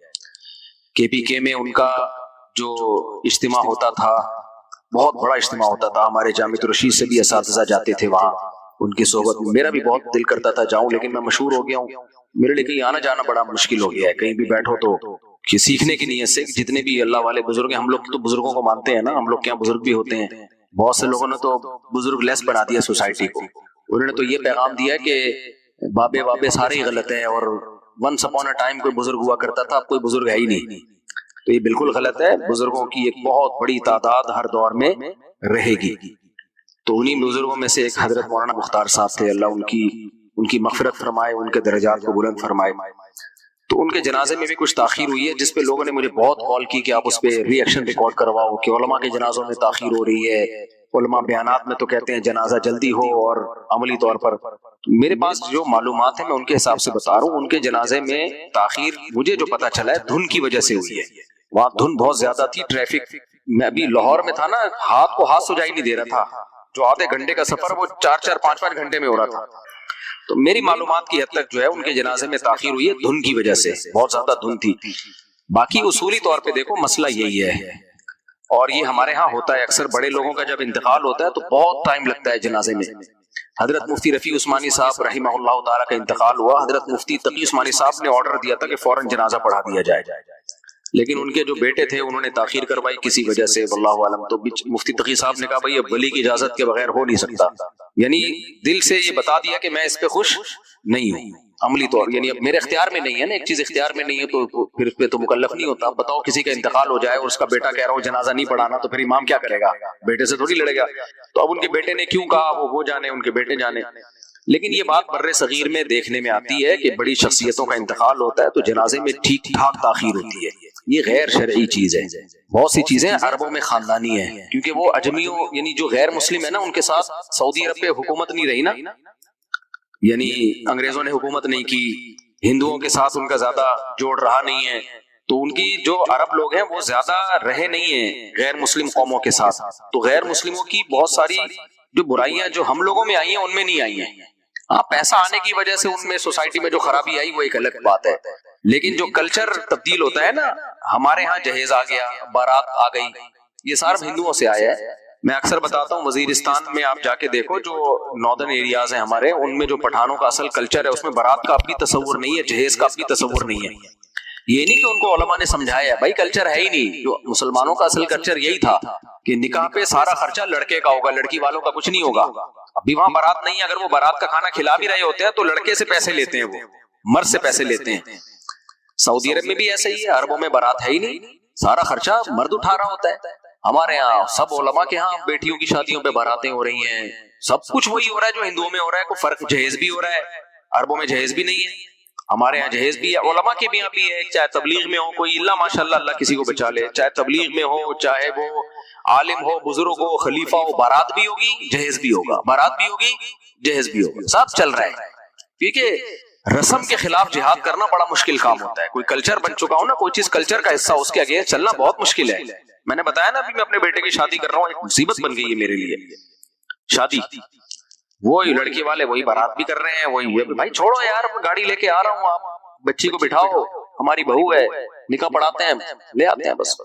کے پی کے میں ان کا جو اجتماع ہوتا تھا، بہت بڑا اجتماع ہوتا تھا. ہمارے جامعۃ الرشید سے بھی اساتذہ جاتے تھے وہاں ان کی صحبت میں. میرا بھی بہت دل کرتا تھا جاؤں، لیکن میں مشہور ہو گیا ہوں، میرے لیے کہیں آنا جانا بڑا مشکل ہو گیا ہے. کہیں بھی بیٹھو تو سیکھنے کی نیت سے جتنے بھی اللہ والے بزرگ ہیں، ہم لوگ تو بزرگوں کو مانتے ہیں نا، ہم لوگ کے یہاں بزرگ بھی ہوتے ہیں. بہت سے لوگوں نے تو بزرگ لیس بنا دیا سوسائٹی کو. انہوں نے تو یہ پیغام دیا کہ بابے سارے ہی غلط ہیں، اور ونس اپون اے ٹائم کوئی بزرگ ہوا کرتا تھا، اب کوئی بزرگ ہے ہی نہیں. تو یہ بالکل غلط ہے. بزرگوں کی ایک بہت بڑی تعداد ہر دور میں رہے گی. تو انہی بزرگوں میں سے ایک حضرت مولانا مختار صاحب تھے، اللہ ان کی مغفرت فرمائے، ان کے درجات کو بلند فرمائے. تو ان کے جنازے میں بھی کچھ تاخیر ہوئی ہے، جس پہ لوگوں نے مجھے بہت کال کی کہ آپ اس پہ ری ایکشن ریکارڈ کرواؤ کہ علماء کے جنازوں میں تاخیر ہو رہی ہے. علماء بیانات میں تو کہتے ہیں جنازہ جلدی ہو، اور عملی طور پر میرے پاس جو معلومات ہیں میں ان کے حساب سے بتا رہا ہوں. ان کے جنازے میں تاخیر مجھے جو پتا چلا ہے دھن کی وجہ سے ہوئی ہے. وہاں دھن بہت زیادہ تھی، ٹریفک. میں ابھی لاہور میں تھا نا، ہاتھ کو ہاتھ سجائی نہیں دے رہا تھا. جو آدھے گھنٹے کا سفر وہ 4-5 گھنٹے میں ہو رہا تھا. تو میری معلومات کی حد تک جو ہے ان کے جنازے میں تاخیر ہوئی ہے دھن کی وجہ سے، بہت زیادہ دھن تھی. باقی اصولی طور پہ دیکھو مسئلہ یہی ہے، اور یہ ہمارے ہاں ہوتا ہے اکثر. بڑے لوگوں کا جب انتقال ہوتا ہے تو بہت ٹائم لگتا ہے جنازے میں. حضرت مفتی رفیع عثمانی صاحب رحمہ اللہ تعالیٰ کا انتقال ہوا. حضرت مفتی تقی عثمانی صاحب نے آرڈر دیا تھا کہ فوراً جنازہ پڑھا دیا جائے، لیکن ان کے جو بیٹے تھے انہوں نے تاخیر کروائی کسی وجہ سے، واللہ عالم. تو مفتی تقی صاحب نے کہا بھائی اب ولی کی اجازت کے بغیر ہو نہیں سکتا. یعنی دل سے یہ بتا دیا کہ میں اس پہ خوش نہیں ہوں عملی طور، یعنی اب میرے اختیار میں نہیں ہے نا. ایک چیز اختیار میں نہیں ہے تو پھر اس پہ تو مکلف نہیں ہوتا. بتاؤ کسی کا انتقال ہو جائے اور اس کا بیٹا کہہ رہا ہو جنازہ نہیں پڑھانا، تو پھر امام کیا کرے گا؟ بیٹے سے تھوڑی لڑے گا. تو اب ان کے بیٹے نے کیوں کہا وہ جانے، ان کے بیٹے جانے. لیکن یہ بات بر صغیر میں دیکھنے میں آتی ہے کہ بڑی شخصیتوں کا انتقال ہوتا ہے تو جنازے میں ٹھیک ٹھاک تاخیر ہوتی ہے. یہ غیر شرعی چیز ہے. بہت سی چیزیں عربوں میں خاندانی ہیں، کیونکہ وہ اجمیوں یعنی جو غیر مسلم ہے نا، ان کے ساتھ سعودی عرب پہ حکومت نہیں رہی نا، یعنی انگریزوں نے حکومت نہیں کی، ہندوؤں کے ساتھ ان کا زیادہ جوڑ رہا نہیں ہے. تو ان کی جو عرب لوگ ہیں وہ زیادہ رہے نہیں ہیں غیر مسلم قوموں کے ساتھ. تو غیر مسلموں کی بہت ساری جو برائیاں جو ہم لوگوں میں آئی ہیں ان میں نہیں آئی ہیں. ہاں پیسہ آنے کی وجہ سے ان میں سوسائٹی میں جو خرابی آئی وہ ایک الگ بات ہے. لیکن جو کلچر تبدیل ہوتا ہے نا، ہمارے ہاں جہیز آ گیا، بارات آ گئی، یہ سارا ہندوؤں سے آیا ہے. میں اکثر بتاتا ہوں وزیرستان میں آپ جا کے دیکھو، جو ناردرن ایریاز ہیں ہمارے، ان میں جو پٹھانوں کا اصل کلچر ہے اس میں بارات کا بھی تصور نہیں ہے، جہیز کا بھی تصور نہیں ہے. یہ نہیں کہ ان کو علماء نے سمجھایا ہے، بھائی کلچر ہے ہی نہیں. جو مسلمانوں کا اصل کلچر یہی تھا کہ نکاح پہ سارا خرچہ لڑکے کا ہوگا، لڑکی والوں کا کچھ نہیں ہوگا. ابھی وہاں بارات نہیں ہے، اگر وہ بارات کا کھانا کھلا بھی رہے ہوتے ہیں تو لڑکے سے پیسے لیتے ہیں، وہ مرد سے پیسے لیتے ہیں. سعودی عرب میں بھی ایسا ہی ہے، عربوں میں بارات ہے ہی نہیں، سارا خرچہ مرد اٹھا رہا ہوتا ہے. ہمارے ہاں سب علماء کے ہاں بیٹیوں کی شادیوں پہ باراتیں ہو رہی ہیں، سب کچھ وہی ہو رہا ہے جو ہندوؤں میں ہو رہا ہے. کوئی فرق جہیز بھی ہو رہا ہے، عربوں میں جہیز بھی نہیں ہے. ہمارے یہاں جہیز بھی ہے، علماء کے بھی یہاں بھی ہے، چاہے تبلیغ میں ہو کوئی، اللہ ماشاء اللہ اللہ کسی کو بچا لے، چاہے تبلیغ میں ہو، چاہے وہ عالم ہو، بزرگ ہو، خلیفہ ہو، بارات بھی ہوگی جہیز بھی ہوگا، بارات بھی ہوگی جہیز بھی ہوگا، سب چل رہا ہے. کیونکہ رسم کے خلاف جہاد کرنا بڑا مشکل کام ہوتا ہے. کوئی کلچر بن چکا ہو نا، کوئی چیز کلچر کا حصہ، اس کے آگے چلنا بہت مشکل ہے. میں نے بتایا نا ابھی میں اپنے بیٹے کی شادی کر رہا ہوں، ایک مصیبت بن گئی ہے میرے لیے شادی. وہی لڑکی والے وہی بارات بھی کر رہے ہیں، وہی بھائی چھوڑو یار، گاڑی لے کے آ رہا ہوں، آپ بچی کو بٹھاؤ، ہماری بہو ہے، نکاح پڑھاتے ہیں، لے آتے ہیں، بس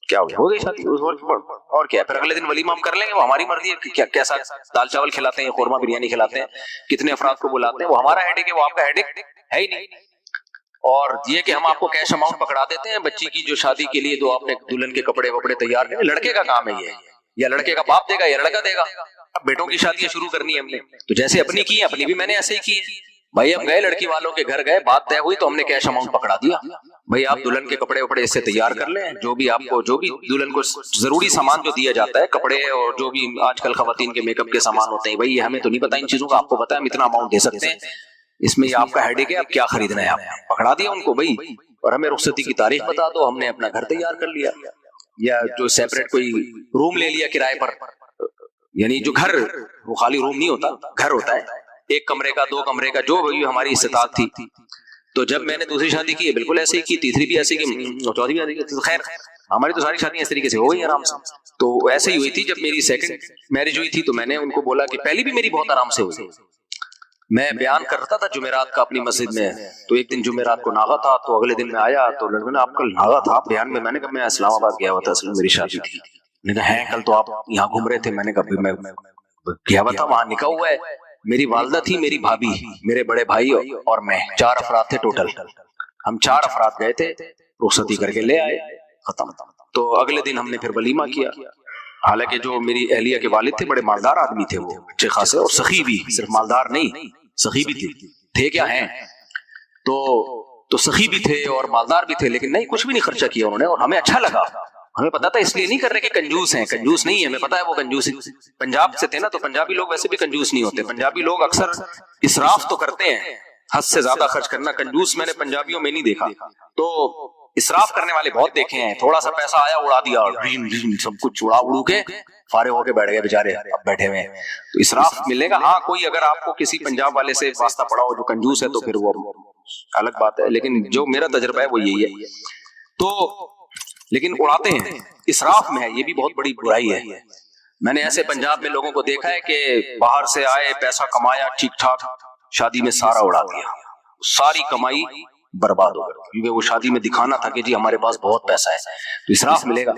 کیا ہو گئی شادی. اور کیا، پھر اگلے دن ولیمہ ہم کر لیں گے، وہ ہماری مرضی ہے کیسا دال چاول کھلاتے ہیں، قورمہ بریانی کھلاتے ہیں، کتنے افراد کو بلاتے ہیں، وہ ہمارا ہیڈک ہے، وہ آپ کا ہیڈک ہے ہی نہیں. اور یہ کہ ہم آپ کو کیش اماؤنٹ پکڑا دیتے ہیں بچی کی جو شادی کے لیے، تو آپ نے دلہن کے کپڑے وپڑے تیار کریں، لڑکے کا کام ہے یہ، یا لڑکے کا باپ دے گا یا لڑکا دے گا. اب بیٹوں کی شادیاں شروع کرنی ہے ہم نے، تو جیسے اپنی کی اپنی بھی میں نے ایسے ہی کی. بھائی ہم گئے لڑکی والوں کے گھر گئے، بات طے ہوئی تو ہم نے کیش اماؤنٹ پکڑا دیا. بھائی آپ دلہن کے کپڑے وپڑے اس سے تیار کر لیں، جو بھی آپ کو، جو بھی دلہن کو ضروری سامان جو دیا جاتا ہے، کپڑے اور جو بھی آج کل خواتین کے میک اپ کے سامان ہوتے ہیں، بھائی ہمیں تو نہیں پتا ان چیزوں کا، آپ کو پتا ہے ہم اتنا اماؤنٹ دے سکتے ہیں، اس میں یہ آپ کا ہیڈک ہے، اب کیا خریدنا ہے. آپ پکڑا دیا ان کو بھائی، اور ہمیں رخصتی کی تاریخ بتا دو، ہم نے اپنا گھر تیار کر لیا، یا جو سیپریٹ کوئی روم لے لیا کرائے پر. یعنی جو گھر، وہ خالی روم نہیں ہوتا، گھر ہوتا ہے، ایک کمرے کا، دو کمرے کا، جو بھی ہماری استطاعت تھی. تو جب میں نے دوسری شادی کی بالکل ایسے ہی کی، تیسری بھی ایسے کی، چوتھی بھی ایسے کی. خیر ہماری تو ساری شادیاں اس طریقے سے ہو گئی آرام سے. تو ایسے ہی ہوئی تھی جب میری سیکنڈ میرج ہوئی تھی، تو میں نے ان کو بولا کہ پہلی بھی میری بہت آرام سے ہوئی. میں بیان کرتا تھا جمعرات کا اپنی مسجد میں، تو ایک دن جمعرات کو ناغا تھا، تو اگلے دن میں آیا تو لڑکے نے آپ کل ناغا تھا بیان میں. میں نے کہا میں اسلام آباد گیا ہوا تھا، اصل میں میری شادی تھی. میں نے کہا ہے کل تو آپ یہاں گھوم رہے تھے. میں نے کہا میں گیا ہوا تھا، وہاں نکاح ہوا ہے، میری والدہ تھی، میری بھابھی، میرے بڑے بھائی اور میں، 4 افراد تھے ٹوٹل. ہم 4 افراد گئے تھے، رخصتی کر کے لے آئے، ختم. تو اگلے دن ہم نے پھر ولیمہ کیا. حالانکہ جو میری اہلیہ کے والد تھے بڑے مالدار آدمی تھے، وہ اچھے خاصے، اور سخی بھی، صرف مالدار نہیں سخی بھی تھے کیا ہیں، تو سخی بھی تھے اور مالدار بھی تھے، لیکن نہیں کچھ بھی نہیں خرچہ کیا انہوں نے، اور ہمیں اچھا لگا. ہمیں پتا تھا، اس لیے نہیں کر رہے کہ کنجوس ہیں، کنجوس نہیں ہے، ہمیں پتا ہے وہ کنجوس. پنجاب سے تھے نا، تو پنجابی لوگ ویسے بھی کنجوس نہیں ہوتے. پنجابی لوگ اکثر اسراف تو کرتے ہیں، حد سے زیادہ خرچ کرنا. کنجوس میں نے پنجابیوں میں نہیں دیکھا. تو اسراف کرنے والے بہت دیکھے ہیں، تھوڑا سا پیسہ آیا اڑا دیا، سب کچھ اڑا اڑو کے فارغ ہو کے بیٹھ گئے بےچارے، اب بیٹھے ہوئے ہیں. تو اسراف ملے گا. ہاں کوئی اگر آپ کو کسی پنجاب والے سے واسطہ پڑا ہو جو کنجوس ہے، تو پھر وہ الگ بات ہے، لیکن جو میرا تجربہ ہے وہ یہی ہے. تو لیکن اڑاتے ہیں، اسراف میں ہے، یہ بھی بہت بڑی برائی ہے. میں نے ایسے پنجاب میں لوگوں کو دیکھا ہے کہ باہر سے آئے، پیسہ کمایا ٹھیک ٹھاک، شادی میں سارا اڑا دیا، ساری کمائی برباد ہو گئی، کیونکہ وہ شادی میں دکھانا تھا کہ جی ہمارے پاس بہت پیسہ ہے، تو اسراف ملے گا.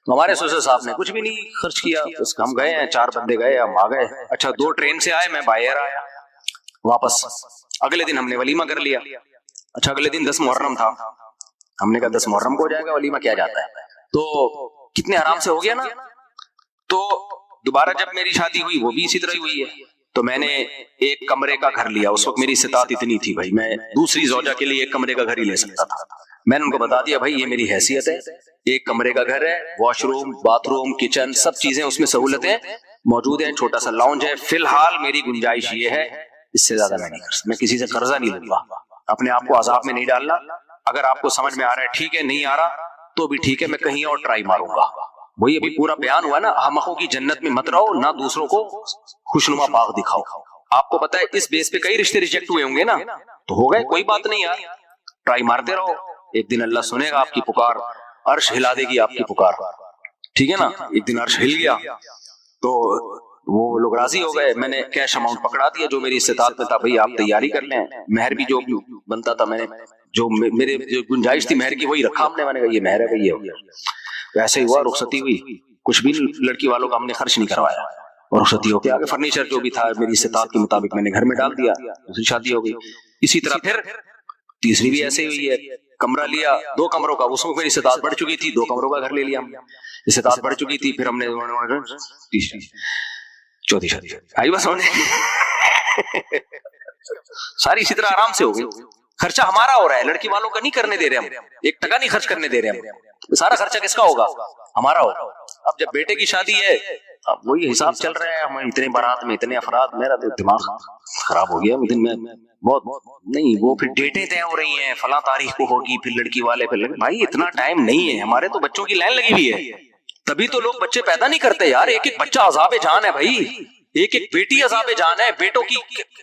ہمارے سوسر صاحب نے کچھ بھی نہیں خرچ کیا، بس ہم گئے ہیں، 4 بندے گئے، ہم آ گئے. اچھا 2 ٹرین سے آئے، میں بائی ایئر آیا واپس. اگلے دن ہم نے ولیمہ کر لیا. اچھا اگلے دن 10 محرم تھا، ہم نے کہا 10 محرم کو ہو جائے گا، ولیمہ کیا جاتا ہے. تو کتنے آرام سے ہو گیا نا. تو دوبارہ جب میری شادی ہوئی، وہ بھی اسی طرح ہوئی ہے. تو میں نے ایک کمرے کا گھر لیا. اس وقت میری استطاعت اتنی تھی بھائی، میں دوسری زوجہ کے لیے ایک کمرے کا گھر ہی لے سکتا تھا. میں نے ان کو بتا دیا بھائی یہ میری حیثیت ہے، ایک کمرے کا گھر ہے، wash room, bath room, kitchen, سب چیزیں اس میں سہولتیں موجود ہیں، چھوٹا سا لاؤنج ہے. فی الحال میری گنجائش یہ ہے، اس سے زیادہ میں نہیں کر سکتا. میں کسی سے قرضہ نہیں لوں گا، اپنے آپ کو عذاب میں نہیں ڈالنا. اگر آپ کو سمجھ میں آ رہا ہے ٹھیک ہے، نہیں آ رہا تو بھی ٹھیک ہے، میں کہیں اور ٹرائی ماروں گا. وہی ابھی پورا بیان ہوا نا، احمقوں کی جنت میں مت رہو، نہ دوسروں کو خوشنما باغ دکھاؤ. آپ کو پتا ہے اس بیس پہ کئی رشتے ریجیکٹ ہوئے ہوں گے نا، تو ہو گئے، کوئی بات نہیں یار، ٹرائی مارتے رہو. ایک دن اللہ سنے گا آپ کی پکار، عرش ہلا دے گی آپ کی پکار، ٹھیک ہے نا. ایک دن عرش ہل گیا تو وہ لوگ راضی ہو گئے. میں نے کیش اماؤنٹ پکڑا دیا جو میری استطاعت میں تھا، بھائی آپ تیاری کر لیں. مہر بھی جو بنتا تھا، میں نے جو میرے جو گنجائش تھی مہر کی وہی رکھا ہم نے. میں نے کہا یہ مہر ہے بھائی، یہ ہو گیا. ویسے ہی ہوا، رخصتی ہوئی، کچھ بھی لڑکی والوں کا ہم نے خرچ نہیں کروایا، اور رخصتی ہو کے آگے فرنیچر جو بھی تھا میری استطاعت کے مطابق میں نے گھر میں ڈال دیا. دوسری شادی ہو گئی. اسی طرح پھر تیسری بھی ایسے ہوئی ہے. کمرہ لیا 2 کمروں کا، اس میں میری استطاعت بڑھ چکی تھی، 2 کمروں کا گھر لے لیا ہم نے. استطاعت بڑھ چکی تھی، پھر ہم نے تیسری چوتھی شادی آئی بس ہونے. ساری اسی طرح آرام سے ہو گئی. خرچہ ہمارا ہو رہا ہے، لڑکی والوں کا نہیں کرنے دے رہے ہم، 1 ٹکا نہیں خرچ کرنے دے رہے ہم. سارا خرچہ کس کا ہوگا؟ ہمارا ہوگا. اب جب بیٹے کی شادی ہے اب وہی حساب چل رہا ہے, ہمیں اتنے بارات میں اتنے افراد, میرا تو دماغ خراب ہو گیا دن میں بہت. نہیں وہ پھر ڈیٹیں طے ہو رہی ہیں, فلاں تاریخ کو ہوگی, پھر لڑکی والے پھر بھائی اتنا ٹائم نہیں ہے, ہمارے تو بچوں کی لائن لگی ہوئی ہے, تبھی تو لوگ بچے پیدا نہیں کرتے یار. ایک ایک بچہ عذاب جان ہے بھائی, ایک ایک بیٹی عذاب جان ہے. بیٹوں کی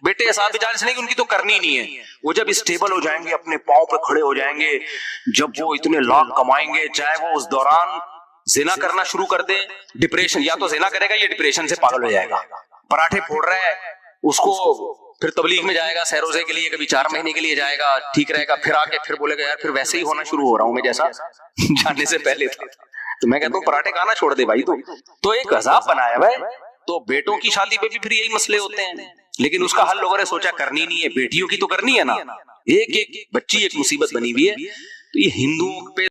بیٹے عذاب جان اس لیے کہ ان کی تو کرنی نہیں ہے. وہ جب اسٹیبل ہو جائیں گے, اپنے پاؤں پہ کھڑے ہو جائیں گے, جب وہ اتنے لاکھ کمائیں گے, چاہے وہ اس دوران زنا کرنا شروع کر دے, ڈپریشن, یا تو زنا کرے گا یا ڈپریشن سے پاگل ہو جائے گا. پراٹھے پھوڑ رہا ہے, اس کو پھر تبلیغ میں جائے گا سیروزے کے لیے, کبھی 4 مہینے کے لیے جائے گا, ٹھیک رہے گا, پھر آ کے پھر بولے گا یار پھر ویسے ہی ہونا شروع ہو رہا ہوں میں جیسا جاننے سے پہلے تھا. تو میں کہتا ہوں پراٹھے کھانا چھوڑ دے بھائی, تو ایک عذاب بنایا بھائی. تو بیٹوں کی شادی پہ بھی پھر یہی مسئلے ہوتے ہیں, لیکن اس کا حل لوگوں نے سوچا کرنی نہیں ہے, بیٹیوں کی تو کرنی ہے نا. ایک ایک بچی ایک مصیبت بنی ہوئی ہے. تو یہ ہندوؤں پہ